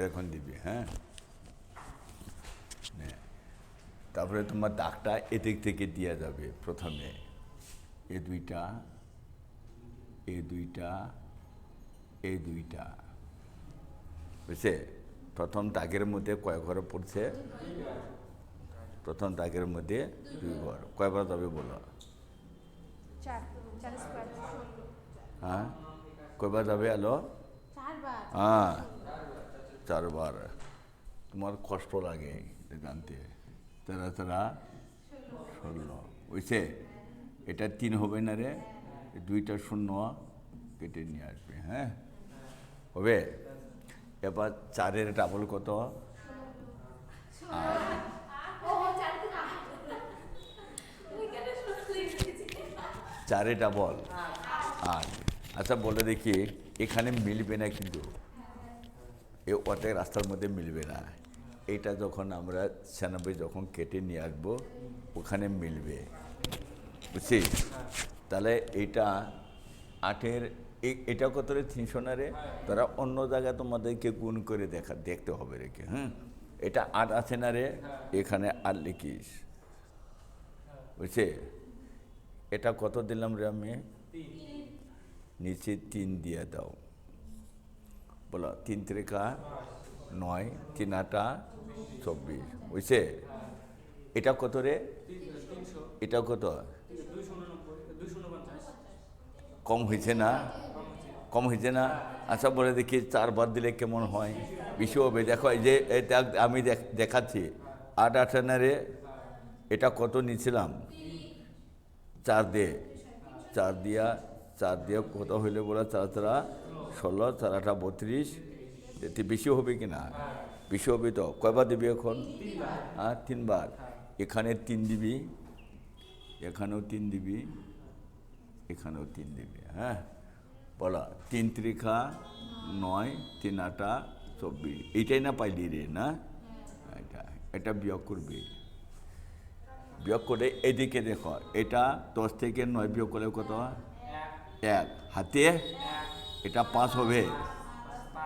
এরকম দিবি হ্যাঁ নে। তারপরে তোমার দাগটা এদিক থেকে দেওয়া যাবে প্রথমে এই দুইটা এই দুইটা এই দুইটা বুঝছে প্রথম দাগের মধ্যে কয় ঘর পড়ছে প্রথম দাগের মধ্যে 2 ঘর কয়বার যাবে বলো 4 স্কোয়ার হ্যাঁ কয়বার যাবে আলো 4 বার হ্যাঁ 4 বার তোমার কষ্ট লাগে এটা জানতে 13 13 16 বুঝছে এটা 3 হবে না রে 2টা 0 কেটে নিয়ে আসবে হ্যাঁ হবে এবার 4-এর ডাবল কত ও 4 থেকে 8 ওই কেন শুনলি 4-এ ডাবল 8 আচ্ছা বলে দেখি এখানে মিলবে না কিন্তু এ অর্ধেক রাস্তার মধ্যে মিলবে না এইটা যখন আমরা 96 যখন কেটে নিয়ে আসবো ওখানে মিলবে বুঝছিস তাহলে এইটা 8-এর এটা কত রে 300 না রে তারা অন্য জায়গায় তোমাদেরকে গুণ করে দেখতে হবে রেখে হুম এটা 8 আছে না রে এখানে 8 লিখিস বুঝছে এটা কত দিলাম রে আমি নিচে 3 দিয়ে দাও বলো 3 3 9 3 8 24 বুঝছে এটা কত রে এটা কত কম হয়েছে না কম হয়েছে না আচ্ছা বলে দেখি 4 বার দিলে কেমন হয় বেশি হবে দেখো এই যে এটা আমি দেখাচ্ছি 8 8 না রে এটা কত নিয়েছিলাম 4 দে চার দিয়া কত হইলে বলো, 4×4 = 16, 4×8 = 32। এতে বেশি হবে কি না? বেশি হবে তো। কয়বার দিবি এখন? হ্যাঁ, 3বার। এখানে 3 দিবি, এখানেও 3 দিবি, এখানেও 3 দিবি। হ্যাঁ, বলো 3 × 9, 3 × 8 = 24। এইটাই না পাইলি রে? না, এটা বিয়োগ করবি। বিয়োগ করে এদিকে দেখো, এটা 10 থেকে 9 বিয়োগ করলে কত? 1 হাতে, এটা 5 হবে,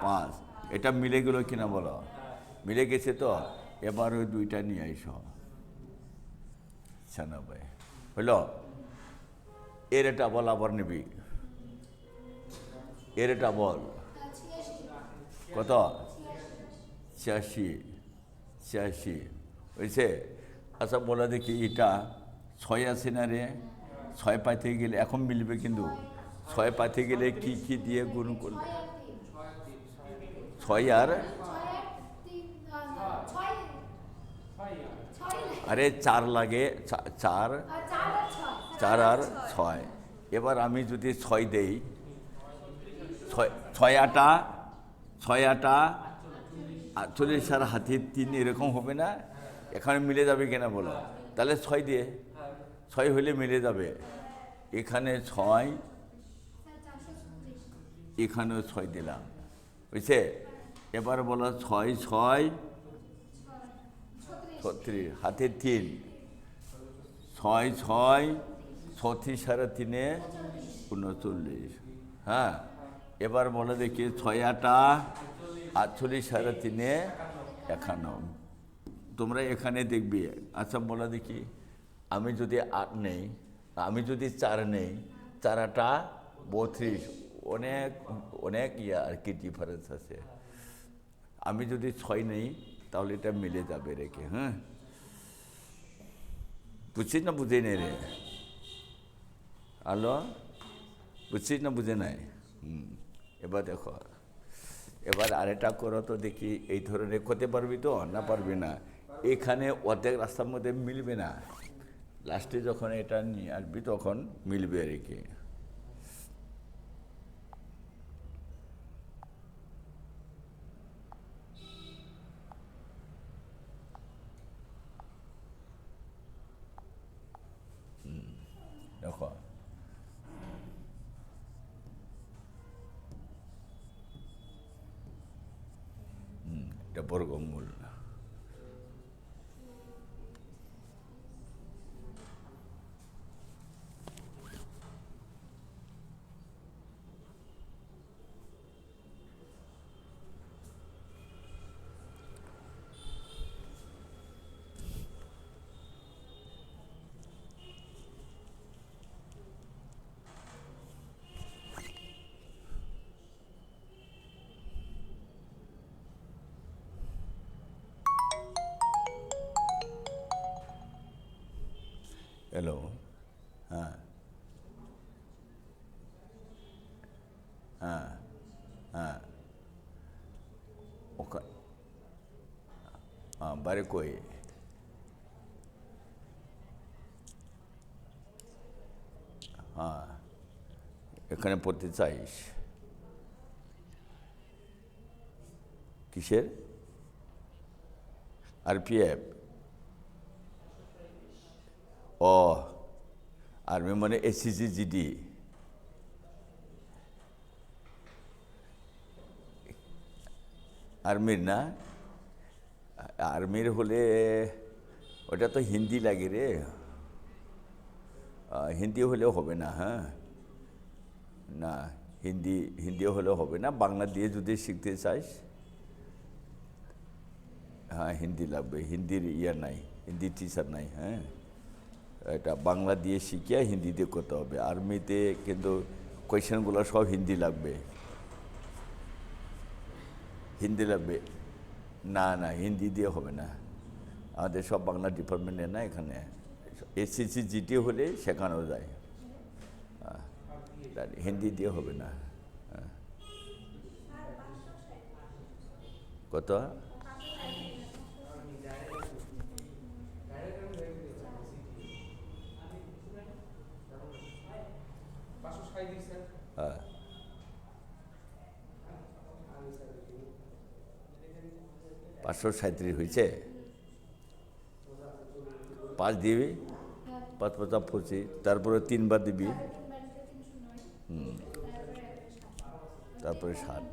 5। এটা মিলে গেল কিনা বলো? মিলে গেছে তো। এবার ওই 2টা নিয়ে আইসো, 96 হইল। এর এটা বল, আবার নিবি, এর এটা বল 86 কত? 86 হয়েছে। আচ্ছা বলা দেখি, এটা 6 আছে না রে? 6 পাইতে গেলে এখন মিলবে, কিন্তু 6 পাইতে গেলে কি কি দিয়ে গুণ করলে? 6 আর 6 আরে 4 লাগে, 4 আর 6। এবার আমি যদি 6 দেই, 6 আটা 48 আর হাতে 3 এরকম হবে না? এখানে মিলে যাবে কিনা বলো? তাহলে 6 দিয়ে, 6 হলে মিলে যাবে। এখানে 6, এখানেও 6 দিলাম, বুঝছে? এবার বলো 6, 6 36, হাতে 3, 6, 6 36 আর 3 39। হ্যাঁ, এবার বলো দেখি, 6 আটা 48 আর 3 51। তোমরা এখানে দেখবি। আচ্ছা বলো দেখি, আমি যদি 8 নেই, আমি যদি 4 নেই, 4 আটা 32, অনেক আর কি ডিফারেন্স আছে। আমি যদি 6 নেই, তাহলে এটা মিলে যাবে রেখে। হ্যাঁ, বুঝছিস না বুঝে নেই রে? হ্যালো, বুঝছিস না বুঝে নাই? এবার দেখো, এবার আরেকটা করো তো দেখি, এই ধরনের করতে পারবি তো? না পারবি না। এখানে অর্ধেক রাস্তার মধ্যে মিলবে না, লাস্টে যখন এটা নিয়ে আসবি তখন মিলবে আর কি। দেখো, এটা বর্গমূল। হ্যালো, হ্যাঁ হ্যাঁ হ্যাঁ, ওখানে বাড়ি কই? হ্যাঁ, এখানে পড়তে চাইস? কিসের? RPF? ও, আর্মি মানে SCG GD। আর্মির না? আর্মির হলে ওটা তো হিন্দি লাগে রে, হিন্দি হলেও হবে না। হ্যাঁ, না, হিন্দি হলেও হবে না। বাংলা দিয়ে যদি শিখতে চাইস, হ্যাঁ হিন্দি লাগবে। হিন্দির নাই, হিন্দি টিচার নাই। হ্যাঁ, এটা বাংলা দিয়ে শিখিয়ে হিন্দিতে করতে হবে। আর্মিতে কিন্তু কোয়েশ্চেনগুলো সব হিন্দি লাগবে, হিন্দি লাগবে। না না, হিন্দি দিয়ে হবে না, আমাদের সব বাংলা ডিপার্টমেন্টে না। এখানে SCG GD হলে শেখানো যায়, হিন্দি দিয়ে হবে না। কত? ছয় দিন স্যার। হ্যাঁ, আমি স্যার দেখি। 537 হয়েছে। 5 দিবি, হ্যাঁ 5 5 25, তারপরে 3 বার দিবি, তারপরে 3 বার দিলে 309 তারপরে তারপরে 7।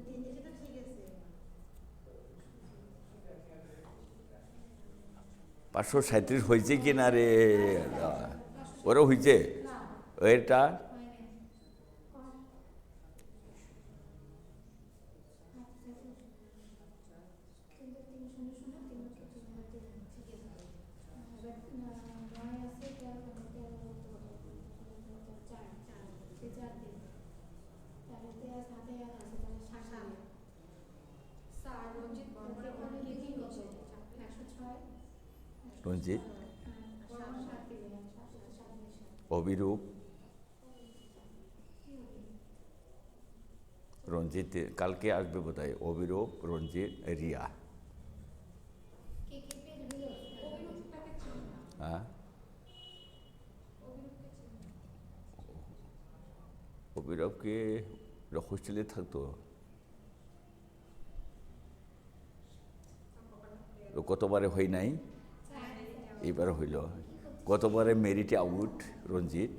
দ্বিগুণ হচ্ছে 537 হয়েছে কি না রে? ওরও হয়েছে এটা। স্যার রঞ্জিত বর্মনের বর্মন কি কি করছে? রঞ্জিত, অভিরূপ, রঞ্জিত কালকে আসবে বোধহয়, অভিরূপ, রঞ্জিত, রিয়া। অভিরূপটাকে চিনি না। হ্যাঁ, অভিরূপকে চিনি না। অভিরূপকে হোস্টেলে থাকতো, ও কতবারে হয় নাই, এবার হইল। গতবারে মেরিটে আউট রঞ্জিত।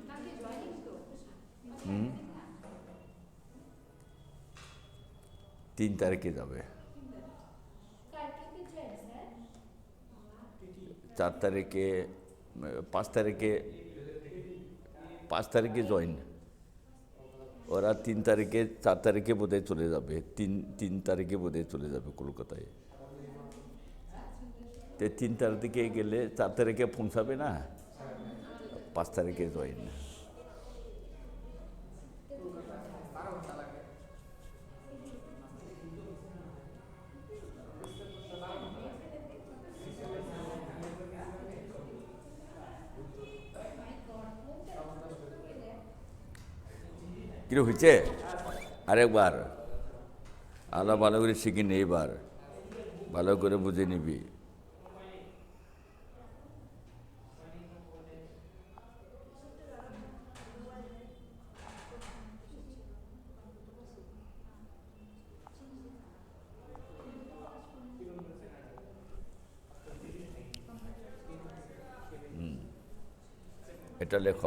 কালকে জয়েনিং তো? 3 তারিখে যাবে, 4 তারিখে, 5 তারিখে, 5 তারিখে জয়েন। ওরা 3 তারিখে, 4 তারিখে বোধহয় চলে যাবে, 3 তারিখে বোধহয় চলে যাবে কলকাতায়। তো 3 তারিখে গেলে 4 তারিখে পৌঁছাবে না, 5 তারিখে জয়েন। কিরো হয়েছে? আরেকবার আলাদা ভালো করে শিখে নে, এবার ভালো করে বুঝে নিবি। এটা লেখ।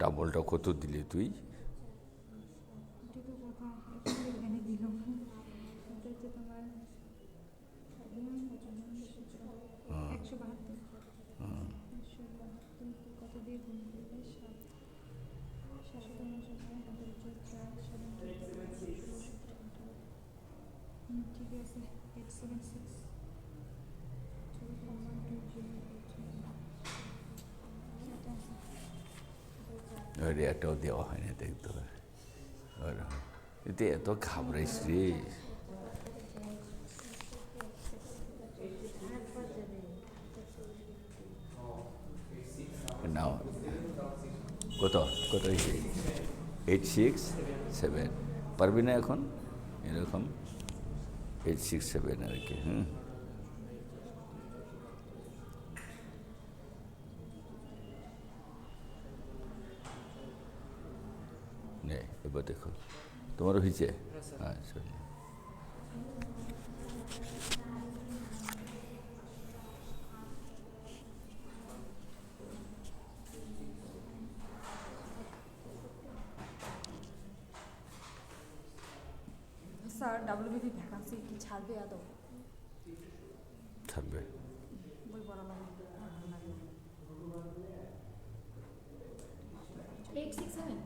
ডাবলটা কত দিলি তুই? এখানে দিল এটা হচ্ছে তোমার 172 ওর একটাও দেওয়া হয়নি দেখতে ওর এতে এত ঘাবড়াইস রে নাও কত কত হয়েছে 867 পারবি না এখন এরকম 867 আর কি নে এবার দেখো তোমারও হয়েছে হ্যাঁ শোন স্যার ডাব্লিউবিপি ভ্যাকান্সি কি ছাড়বে আদৌ থাকবে বই পড়া লাগবে 867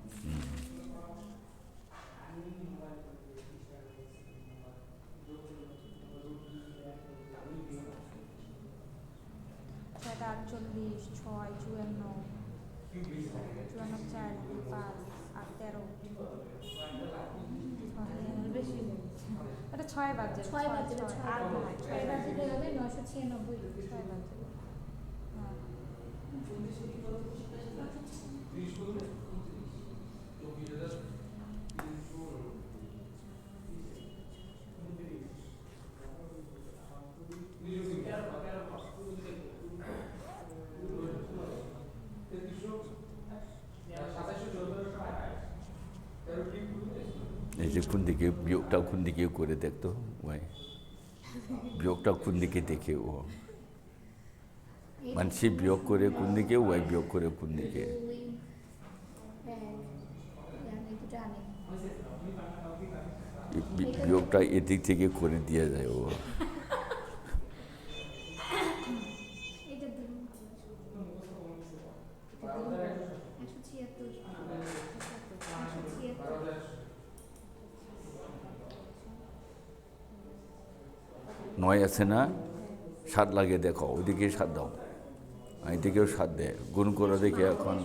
ছয়টা 48 6 54 4 5 8 13 বেশি এটা 6 বাজে 6 বাজে 6 আর নয় 6 বাজে হবে 996 6 বাজে হ্যাঁ এই যে কোন দিকে বিয়োগটাও কোন দিকে করে দেখতো ওই বিয়োগটাও কোন দিকে দেখে ও মানসি বিয়োগ করে কোন দিকে ওয়াই বিয়োগ করে কোন দিকে বিয়োগটা এদিক থেকে করে দিয়ে যায় ও এটা দিন 9 আছে না 7 লাগিয়ে দেখো ওইদিকে 7 দাও এদিকেও 7 দেয় গুণ করে দেখে এখন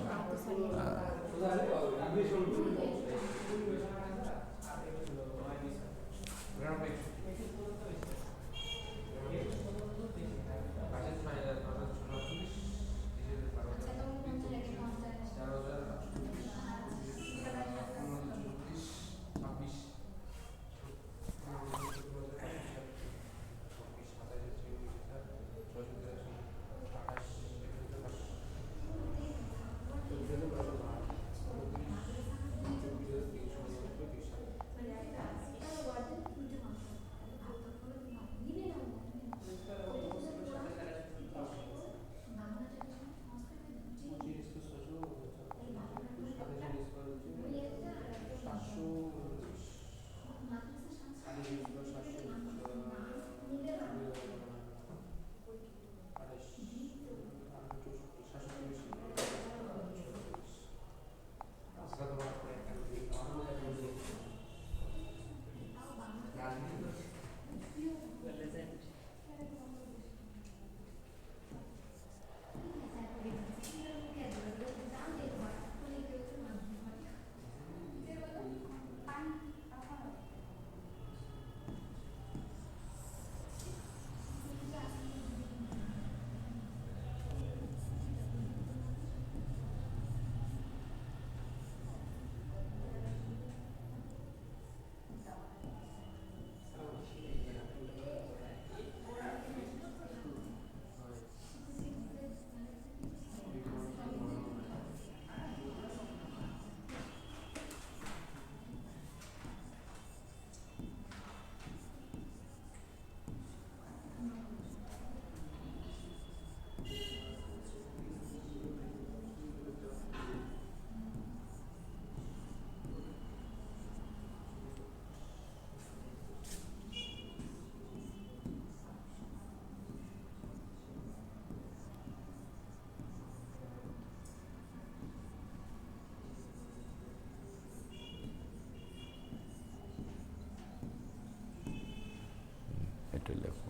এটা লেখো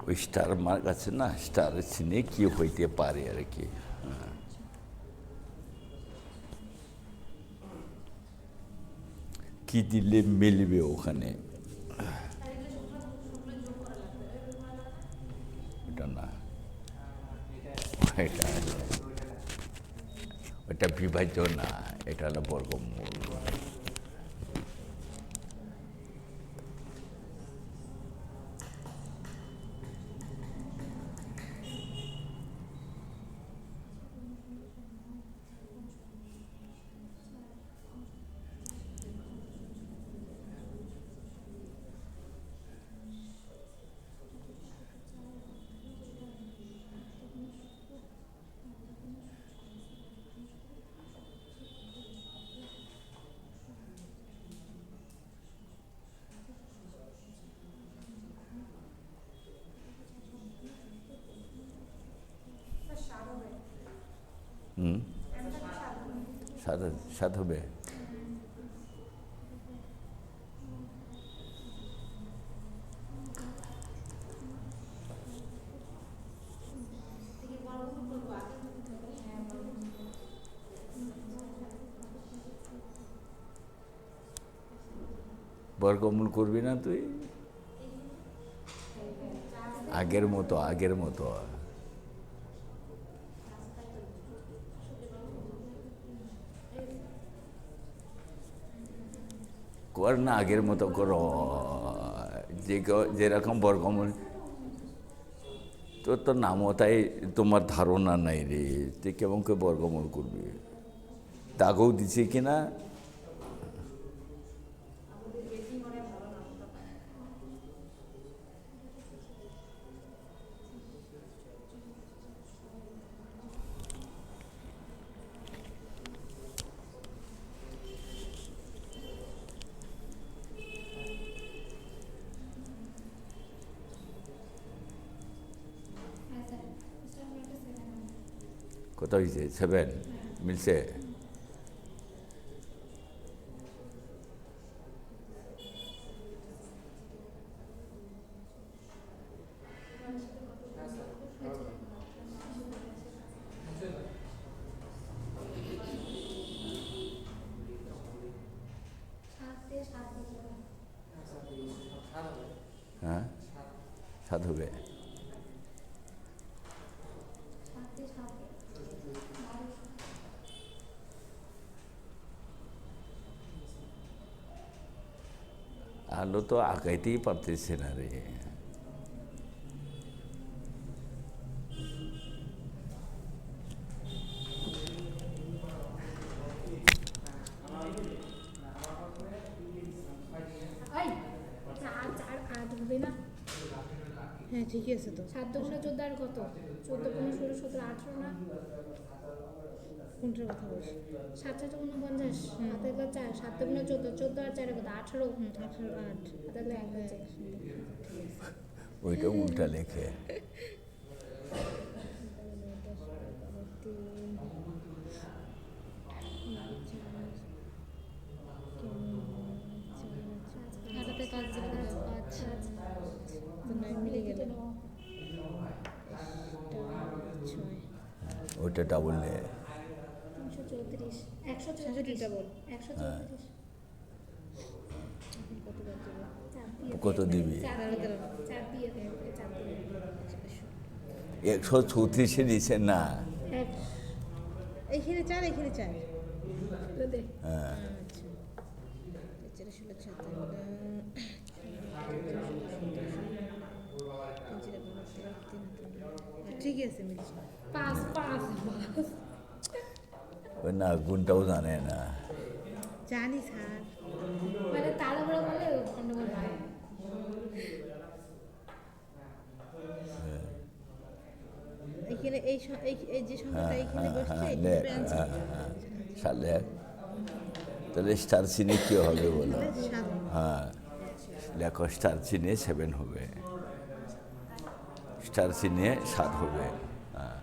ওই স্টার মার্ক আছে না স্টারের চিহ্নে কি হইতে পারে আর কি কি দিলে মিলবে ওখানে? এটা না, এটা ওটা বিভাজ্য না, এটা হলো বর্গমূল। হুম, সাত সাত হবে। বর্গমূল করবি না তুই? আগের মতো, আগের মতো কর না, আগের মতো কর। যেরকম বর্গমূল, তোর তো নামও তাই, তোমার ধারণা নাই রে, তুই কেমন করে বর্গমূল করবি? দাগও দিছে কিনা? হ্যাঁ স্যার, ইনস্টলমেন্টে 7 কত হয়েছে? 7 মিলছে? সাতে 7 হ্যাঁ, 7 হবে। 7 আলো তো আগাইতেই পারতেছে না রে। এই 4 4 8 হবে না? হ্যাঁ ঠিকই আছে তো। 7 দুগুণে 14 আর কত? 14 15 16 17 18 না? কোনটার কথা বলছি? 7 7 49, হাতে গেলে 4, 7 দুগুণে 14, 14 আর 4 কত? 18, 18 8 হাতে গেলে 1 হয়েছে। ওইটা উল্টা লেখে। হাতে 5 দিকে 5 মিলে গেল। 6 ওইটা ডাবল নে। 334, 134, ডাবল 134। কত বাদ দেবো? কত দিবি? 4 দিয়ে দেবে, 4 দিয়ে। 134 নিচে না। এক এইখানে 4 এখানে 4। দে। হ্যাঁ, আচ্ছা 4 16 17 ঠিকই আছে মিলছে। 5 5 ওই না গুণটাও জানে না। জানি স্যার। মানে তাড়াহুড়ো করলে গন্ডগোল হয়। এখানে এই যে সংখ্যাটা এখানে বসছে হ্যাঁ, এটা লেখ। ব্রাঞ্চ সালে তাহলে স্টার চিনে কি হবে বলো? 7 হ্যাঁ, লেখো স্টার চিনে 7 হবে, স্টার চিনে 7 হবে। হ্যাঁ,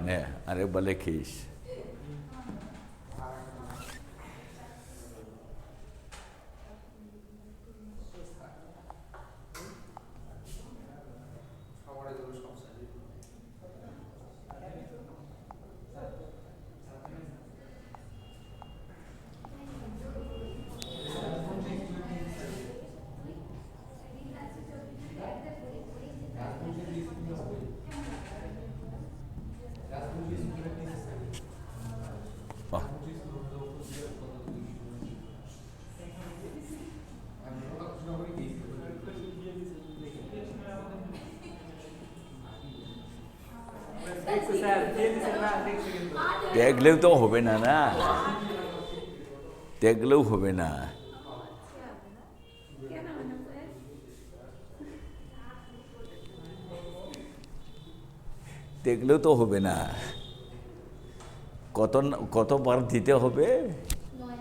নে আরেকবার লেখিস। স্যার দিয়ে দিছেন না দেখছি কিন্তু দেখলেও তো হবে না, না দেখলেও হবে না। কেন হবে না স্যার? দেখলেও তো হবে না। কতবার দিতে হবে? 9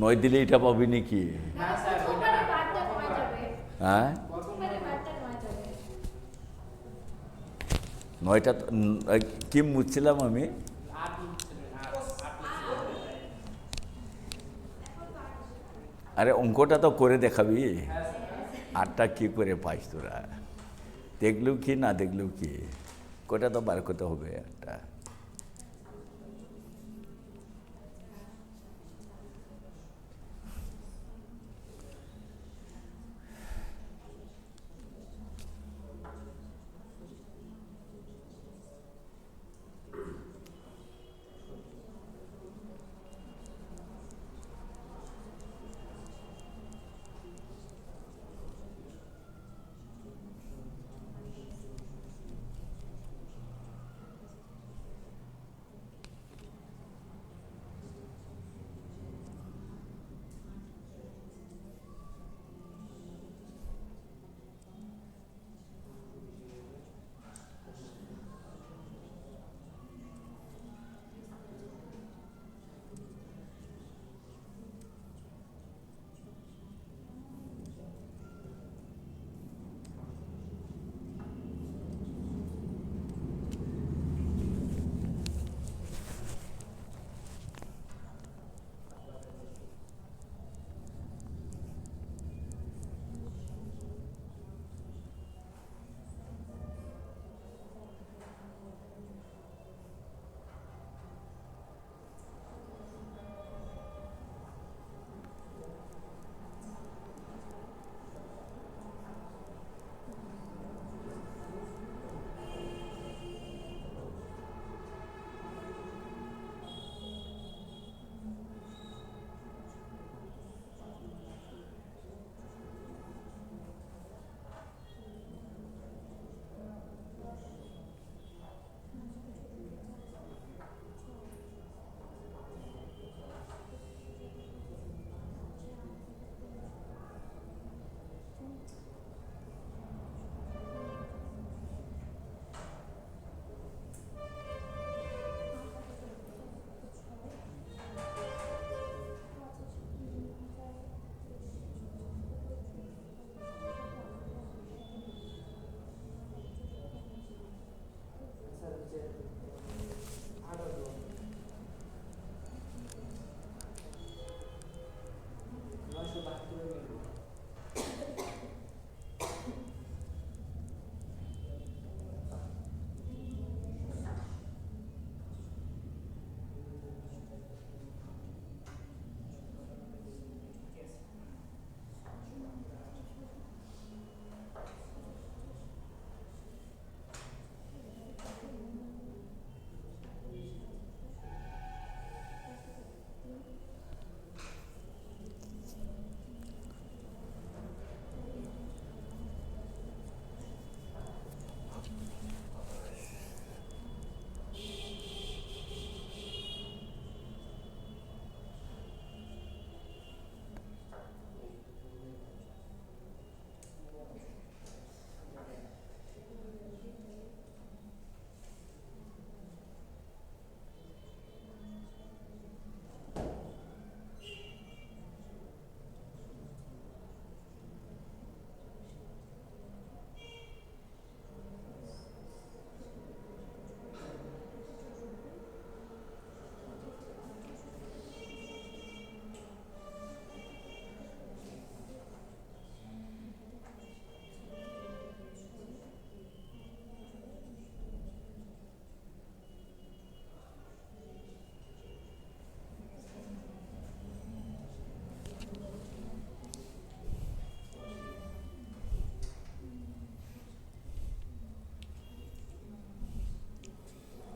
নয় দিলে এটা পাবি নাকি? না স্যার প্রথমবারে বারটা কমে যাবে, হ্যাঁ, প্রথমবারে বারটা কমে যাবে। নয়টা কি মুছছিলাম আমি? আট লিখছিলেন আট আরে অঙ্কটা তো করে দেখাবি, আটটা কি করে পাইস তোরা? দেখলেও কি না দেখলেও কি, কটা তো বার করতে হবে একটা।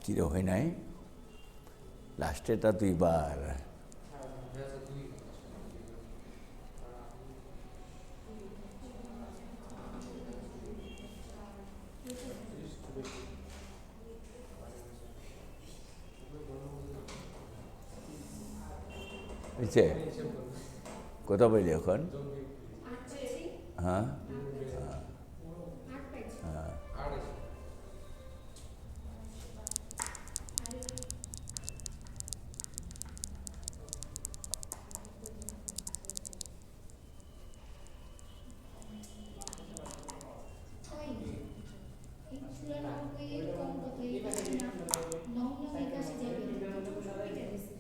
চির হয় নাই, লাস্টেটা 2 বার। বুঝছে কত পাইলি এখন? 8 পাইছি, হ্যাঁ 8 পাইছি। হ্যাঁ আর এই 94 এর কম কত? এই পাচ্ছি না। 89 যাবে। এটা দিছি।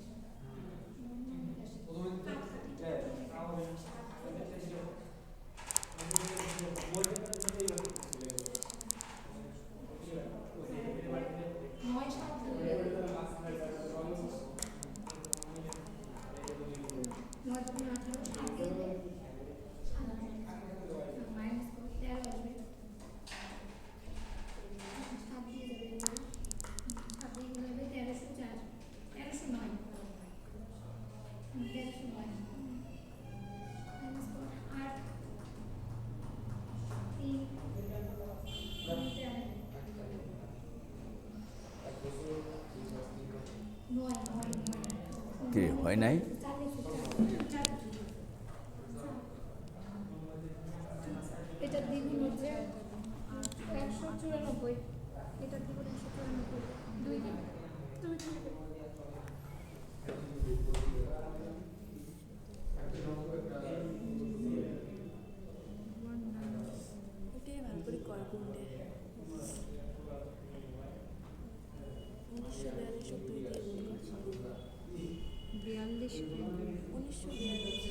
কি হয় নাই? এটা দ্বিগুণ হচ্ছে 194, এটা দ্বিগুণ 194, 2 দিন তুমি ওটাই ভালো করে কর কোনটা 1942 2 দিয়ে গুণ কর 42 1942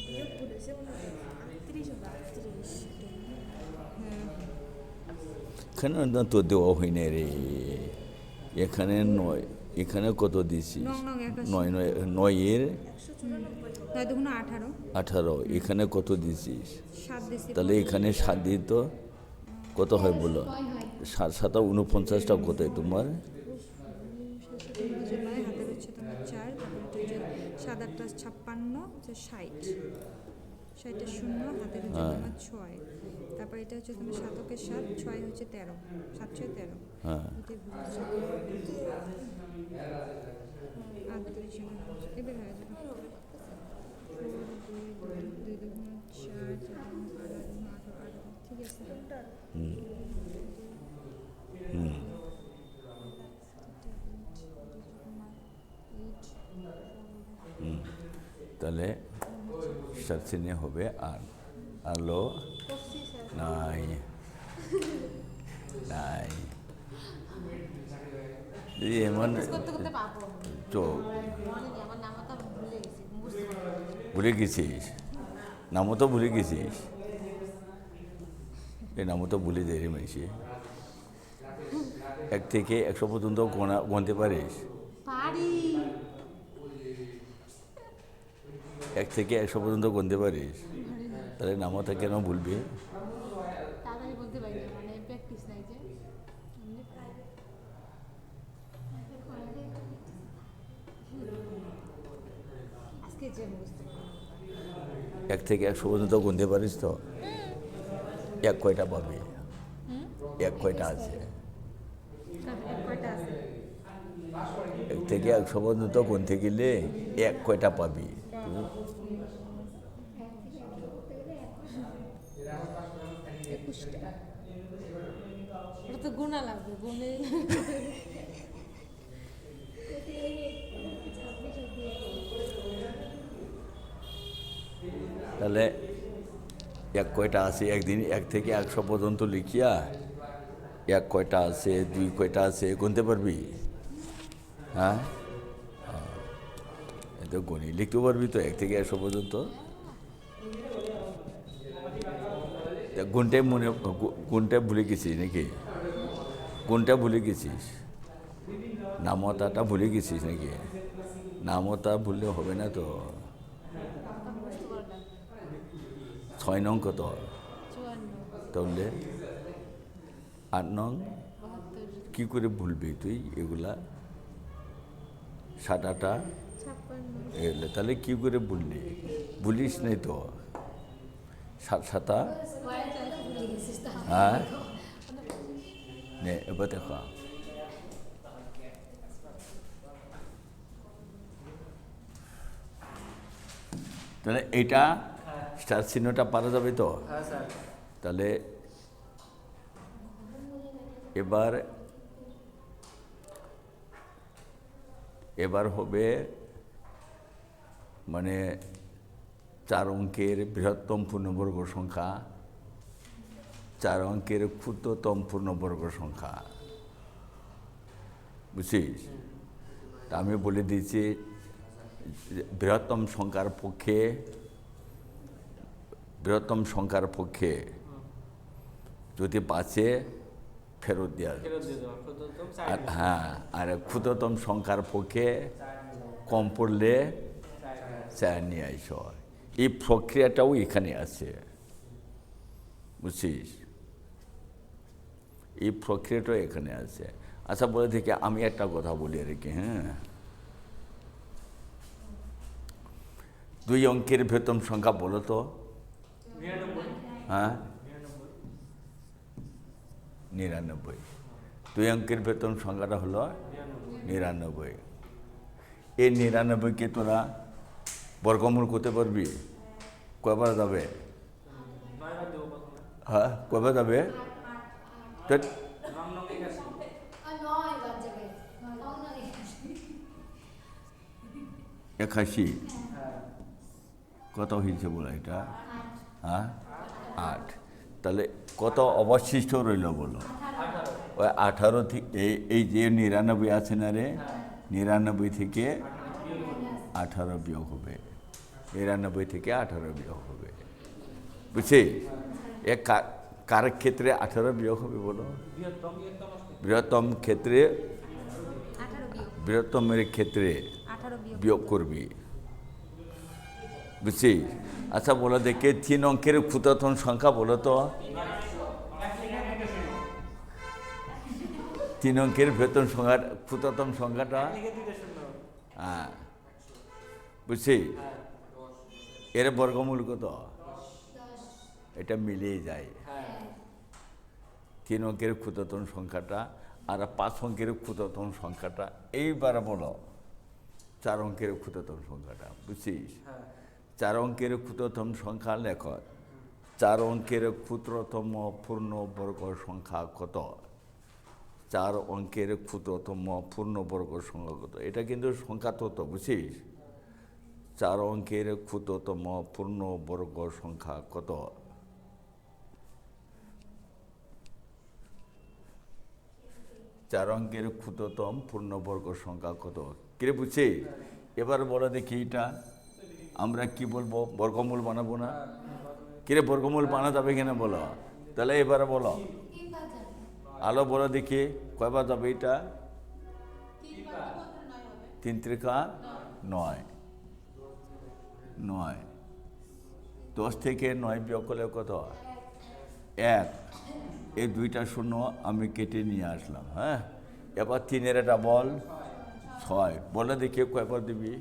বিয়োগ করেছে 38 হ্যাঁ এখানে না তো দেওয়া হয় না রে, এখানে 9, এখানে কত দিছি? নং 81 9 এর 9 দুগুণ 18 18, এখানে কত দিছিস? 7 দিছি তাহলে এখানে 7 দিই তো কত হয় বলো? 7 7 49টা কোথায় তোমার? 9 হাতের হচ্ছে তোমার 4, তারপরে 7 8 56 60 60 শূন্য হাতের হচ্ছে তোমার 6, তারপর এটা হচ্ছে তোমার 7 কে 7 6 হচ্ছে 13 7 6 13 হ্যাঁ এটাই বুঝেছি এবার হয়ে যাবে 2 দুগুণ 4 4 দুগুণ 18 ঠিক আছে তাহলে সাতশিনে হবে আর আলো নাই নাই এই এমন তো ভুলে গেছিস, নামও তো ভুলে গেছিস, এই নামও তো ভুলে যাই রে মাইসি। 1 থেকে 100 পর্যন্ত গুনতে পারিস? পারি 1 থেকে 100 পর্যন্ত গুনতে পারিস? তাহলে নামটা কেন ভুলবি? তাড়াতাড়ি বলতে পারি না, মানে প্র্যাকটিস নাই যে আজকে যে বুঝতে 1 থেকে 100 পর্যন্ত গুনতে পারিস তো? 1 কয়টা পাবি? 1 কয়টা আছে? কয়টা আছে 1 থেকে 100 পর্যন্ত গুনতে গেলে 1 কয়টা পাবি? ওটা তো গুণা লাগবে গুণে তাহলে 1 কয়টা আছে একদিন 1 থেকে 100 পর্যন্ত লিখিয়া 1 কয়টা আছে 2 কয়টা আছে গুনতে পারবি? হ্যাঁ এত গুনি লিখতে পারবি তো 1 থেকে 100 পর্যন্ত? গুনটাই ভুলে গেছিস নাকি? কোনটা ভুলে গেছিস? নামতাটা ভুলে গেছিস নাকি? নামতা ভুললে হবে না তো। 6 নং কত? 54 তাহলে 8 নং 72 কী করে ভুলবি তুই এগুলা? 7 8 এগুলো তাহলে কী করে ভুললি? ভুলিস নাই তো। 7 7 হ্যাঁ নে এবার দেখো তাহলে এইটা স্টার চিহ্নটা পারা যাবে তো? হ্যাঁ স্যার। তাহলে এবার হবে মানে 4 অঙ্কের বৃহত্তম পূর্ণবর্গ সংখ্যা, 4 অঙ্কের ক্ষুদ্রতম পূর্ণবর্গ সংখ্যা, বুঝছিস? তা আমি বলে দিয়েছি বৃহত্তম সংখ্যার পক্ষে যদি বাঁচে ফেরত দেওয়া যাবে। ফেরত দিয়ে দেওয়া ক্ষুদ্রতম আর হ্যাঁ, আর ক্ষুদ্রতম সংখ্যার পক্ষে কম পড়লে চার নিয়ে আইস। এই প্রক্রিয়াটাও এখানে আছে, বুঝছিস? এই প্রক্রিয়াটাও এখানে আছে। আচ্ছা, বলে থেকে আমি একটা কথা বলি আর কি। হ্যাঁ, 2 অঙ্কের বৃহত্তম সংখ্যা বলো তো। 99। হ্যাঁ, 99। 2 অঙ্কের বৃহত্তম সংখ্যাটা হলো 99। এই 99কে তোরা বর্গমূল করতে পারবি? কয়বার যাবে? 9 বার দেবো প্রথমে। হ্যাঁ, কয়বার যাবে? ধ্যাৎ, 9 81। আর 9 বার যাবে 9 81। হ্যাঁ। কত হয়েছে বলো এটা? হ্যাঁ, 8। তাহলে কত অবশিষ্ট রইল বলো? 18। ওই 18 থেকে এই যে 99 আছে না রে, 99 থেকে 18 বিয়োগ হবে। 99 থেকে 18 বিয়োগ হবে, বুঝছিস? এ কার ক্ষেত্রে 18 বিয়োগ হবে বলো? বৃহত্তম ক্ষেত্রে, 18 বিয়োগ বৃহত্তমের ক্ষেত্রে 18 বিয়োগ বিয়োগ করবি, বুঝছিস? আচ্ছা, বলো দেখে 3 অঙ্কের ক্ষুদ্রতম সংখ্যা বলো তো। 3 অঙ্কের বৃহত্তম সংখ্যার ক্ষুদ্রতম সংখ্যাটা, হ্যাঁ, বুঝছিস? এর বর্গমূল কত? এটা মিলিয়ে যায়। 3 অঙ্কের ক্ষুদ্রতম সংখ্যাটা আর 5 অঙ্কের ক্ষুদ্রতম সংখ্যাটা। এইবার বলো 4 অঙ্কের ক্ষুদ্রতম সংখ্যাটা, বুঝছিস? 4 অঙ্কের ক্ষুদ্রতম সংখ্যা লেখ। 4 অঙ্কের ক্ষুদ্রতম পূর্ণবর্গ সংখ্যা কত? 4 অঙ্কের ক্ষুদ্রতম পূর্ণবর্গ সংখ্যা কত? এটা কিন্তু সংখ্যা তত্ত্ব, বুঝছিস? 4 অঙ্কের ক্ষুদ্রতম পূর্ণবর্গ সংখ্যা কত? 4 অঙ্কের ক্ষুদ্রতম পূর্ণবর্গ সংখ্যা কত? কে বুঝছিস? এবার বলো দেখি, এটা আমরা কি বলবো? বর্গমূল বানাবো না? কিরে, বর্গমূল বানা যাবে কিনা বলো? তাহলে এবারে বলো, 3 বার যাবে। আলো বলো দেখি কয়বার যাবে এটা? 3 × 9। 9। 10 থেকে 9 বিয়োগ করলে কত? 1। এই 2টা শূন্য আমি কেটে নিয়ে আসলাম। হ্যাঁ, এবার 3-এর এটা বল 6। বলে দেখি কয়বার দিবি?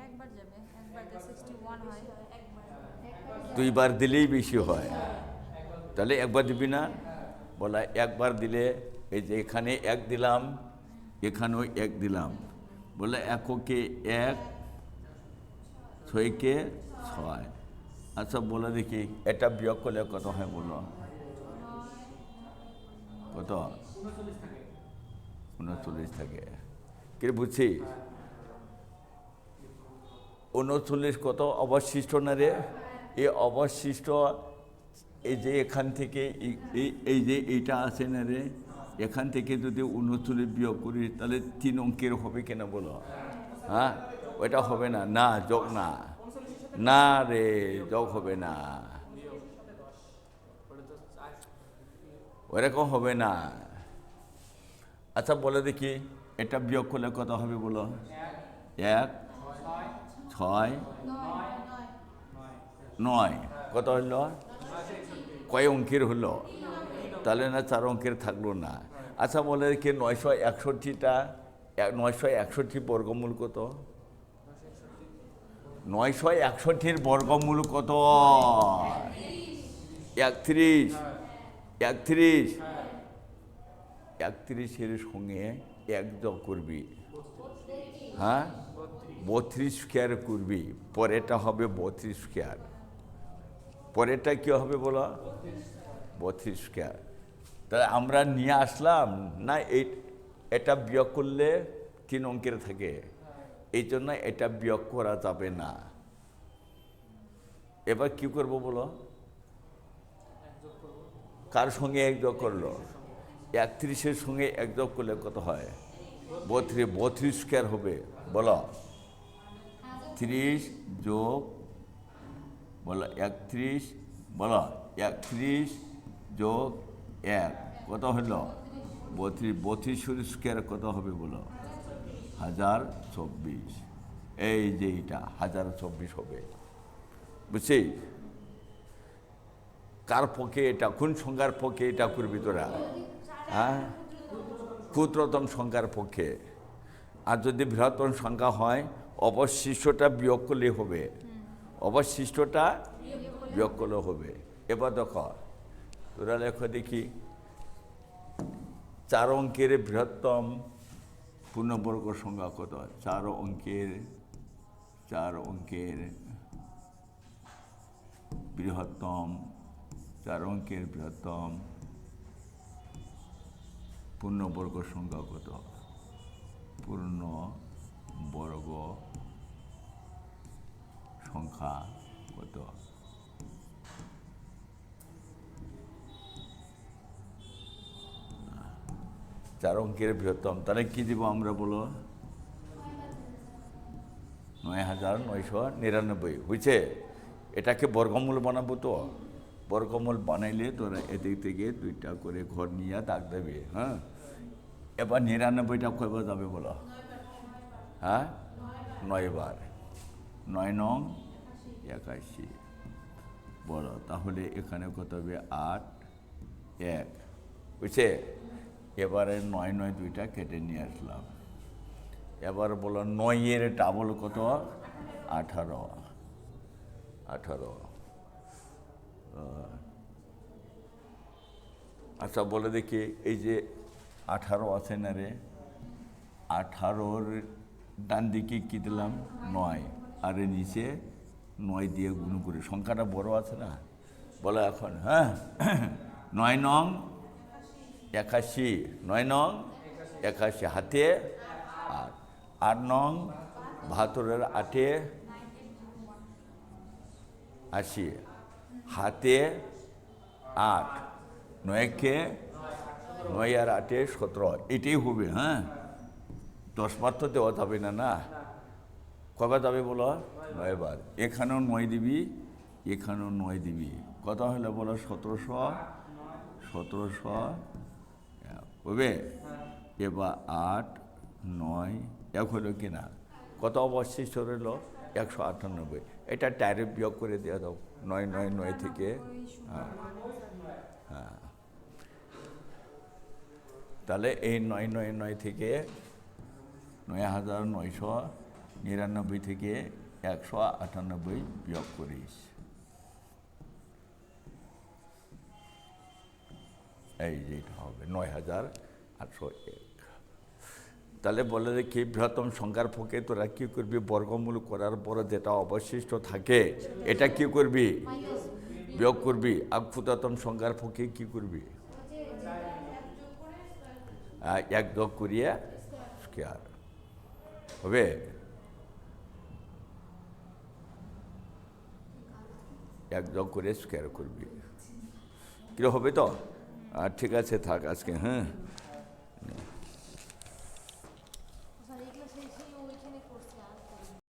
একবার যাবে, একবার দিয়ে 61 হয়, একবার 2বার দিলেই বেশি হয়। তাহলে একবার দিবি না? বলা একবার দিলে, এই যে এখানে 1 দিলাম, এখানেও 1 দিলাম। বলে এককে 1, 6কে 6। আচ্ছা, বলে দেখি এটা বিয়োগ করলে কত হয় বলো? কত? 39 থাকে। কে বুঝছিস? 39 কত অবশিষ্ট না রে? এই অবশিষ্ট, এই যে এখান থেকে এই যে এইটা আছে না রে, এখান থেকে যদি 39 বিয়োগ করি তাহলে 3 অঙ্কের হবে কেন বলো? হ্যাঁ, ওইটা হবে না। না, যোগ না, না রে, যোগ হবে না, ওইরকম হবে না। আচ্ছা, বলে দেখি এটা বিয়োগ করলে কত হবে বলো? 1, 6, 9। কত হলো? কয় অঙ্কের হলো? তাহলে না 4 অঙ্কের থাকলো না। আচ্ছা, বলে দেখি 961টা, 961 বর্গমূল কত? 961 বর্গমূল কত? 31। 31 এর সঙ্গে এক যোগ করবি, হ্যাঁ 32 স্কোয়ার করবি, পরেরটা হবে 32 স্কোয়ার, পরেরটা কী হবে বলো 32 স্কোয়ার। তাহলে আমরা নিয়ে আসলাম না, এটা বিয়োগ করলে 3 অঙ্কের থাকে, এই জন্য এটা বিয়োগ করা যাবে না। এবার কি করব বলো, কার সঙ্গে এক যোগ করলো, 31-এর সঙ্গে এক যোগ করলে কত হয় 32 স্কোয়ার হবে বলো, 30 যোগ বলো 31, বলো 31 যোগ 1 কত হলো 32 স্কোয়ার কত হবে বলো 1024, এই যে এটা 1024 হবে, বুঝছিস? কার পক্ষে এটা, কোন সংখ্যার পক্ষে এটা করবি তোরা, হ্যাঁ ক্ষুদ্রতম সংখ্যার পক্ষে। আর যদি বৃহত্তম সংখ্যা হয় অবশিষ্টটা বিয়োগ করলে হবে, অবশিষ্টটা বিয়োগ করলে হবে। এবার দেখো তোরা লেখো দেখি, 4 অঙ্কের বৃহত্তম পূর্ণবর্গ সংখ্যা কত, 4 অঙ্কের বৃহত্তম, 4 অঙ্কের বৃহত্তম পূর্ণবর্গ সংখ্যা কত, পূর্ণবর্গ সংখ্যা কত, চার অঙ্কের বৃহত্তম, তাহলে কি দিব আমরা বলো 9999 হয়েছে। এটাকে বর্গমূল বানাবো, তো বর্গমূল বানাইলে তোরা এদিক থেকে 2টা করে ঘর নিয়ে দাগ দেবে, হ্যাঁ। এবার 99টা কয়বার যাবে বলো, হ্যাঁ 9 বার, 9 নং 81 বলো। তাহলে এখানে কত হবে 8 1, বুঝছে? এবারে 9 9 2টা কেটে নিয়ে আসলাম। এবার বলো 9-এর ডাবল কত, 18। আচ্ছা বলে দেখি, এই যে 18 আছে না রে, 18-র ডান দিকে কী দিলাম 9, আর নিচে 9 দিয়ে গুণ করে, সংখ্যাটা বড় আছে না, বলো এখন, হ্যাঁ 9 নং 81, 9 নং 81 হাতে 8, 8 নং 72-এর 8-এ 80 হাতে 8, 9-কে 9 আর 8-এ 17, এটাই হবে, হ্যাঁ 10 বার তো দেওয়া যাবে না, না কবার যাবে বলো 9 বার। এখানেও 9 দিবি, এখানেও 9 দিবি, কত হলো বলো 1700 হবে। এবার 8 9 1 হলো কিনা, কত অবশিষ্ট রইল 198। এটা ট্যারিফ বিয়োগ করে দেওয়া দাও 999 থেকে, হ্যাঁ হ্যাঁ। তাহলে এই 999 থেকে 9999 থেকে 198 বিয়োগ করিস, এই যেটা হবে 9801। তাহলে বলে যে কি, বৃহত্তম সংখ্যার পক্ষে তোরা কী করবি, বর্গমূল করার পরে যেটা অবশিষ্ট থাকে এটা কি করবি, বিয়োগ করবি। আর ক্ষুদ্রতম সংখ্যার পক্ষে কী করবি, 1 যোগ করিয়ে স্কোয়ার হবে। এক যোগ করে স্কোয়ার করবি, কী হবে তো। ঠিক আছে, থাক আজকে, হ্যাঁ।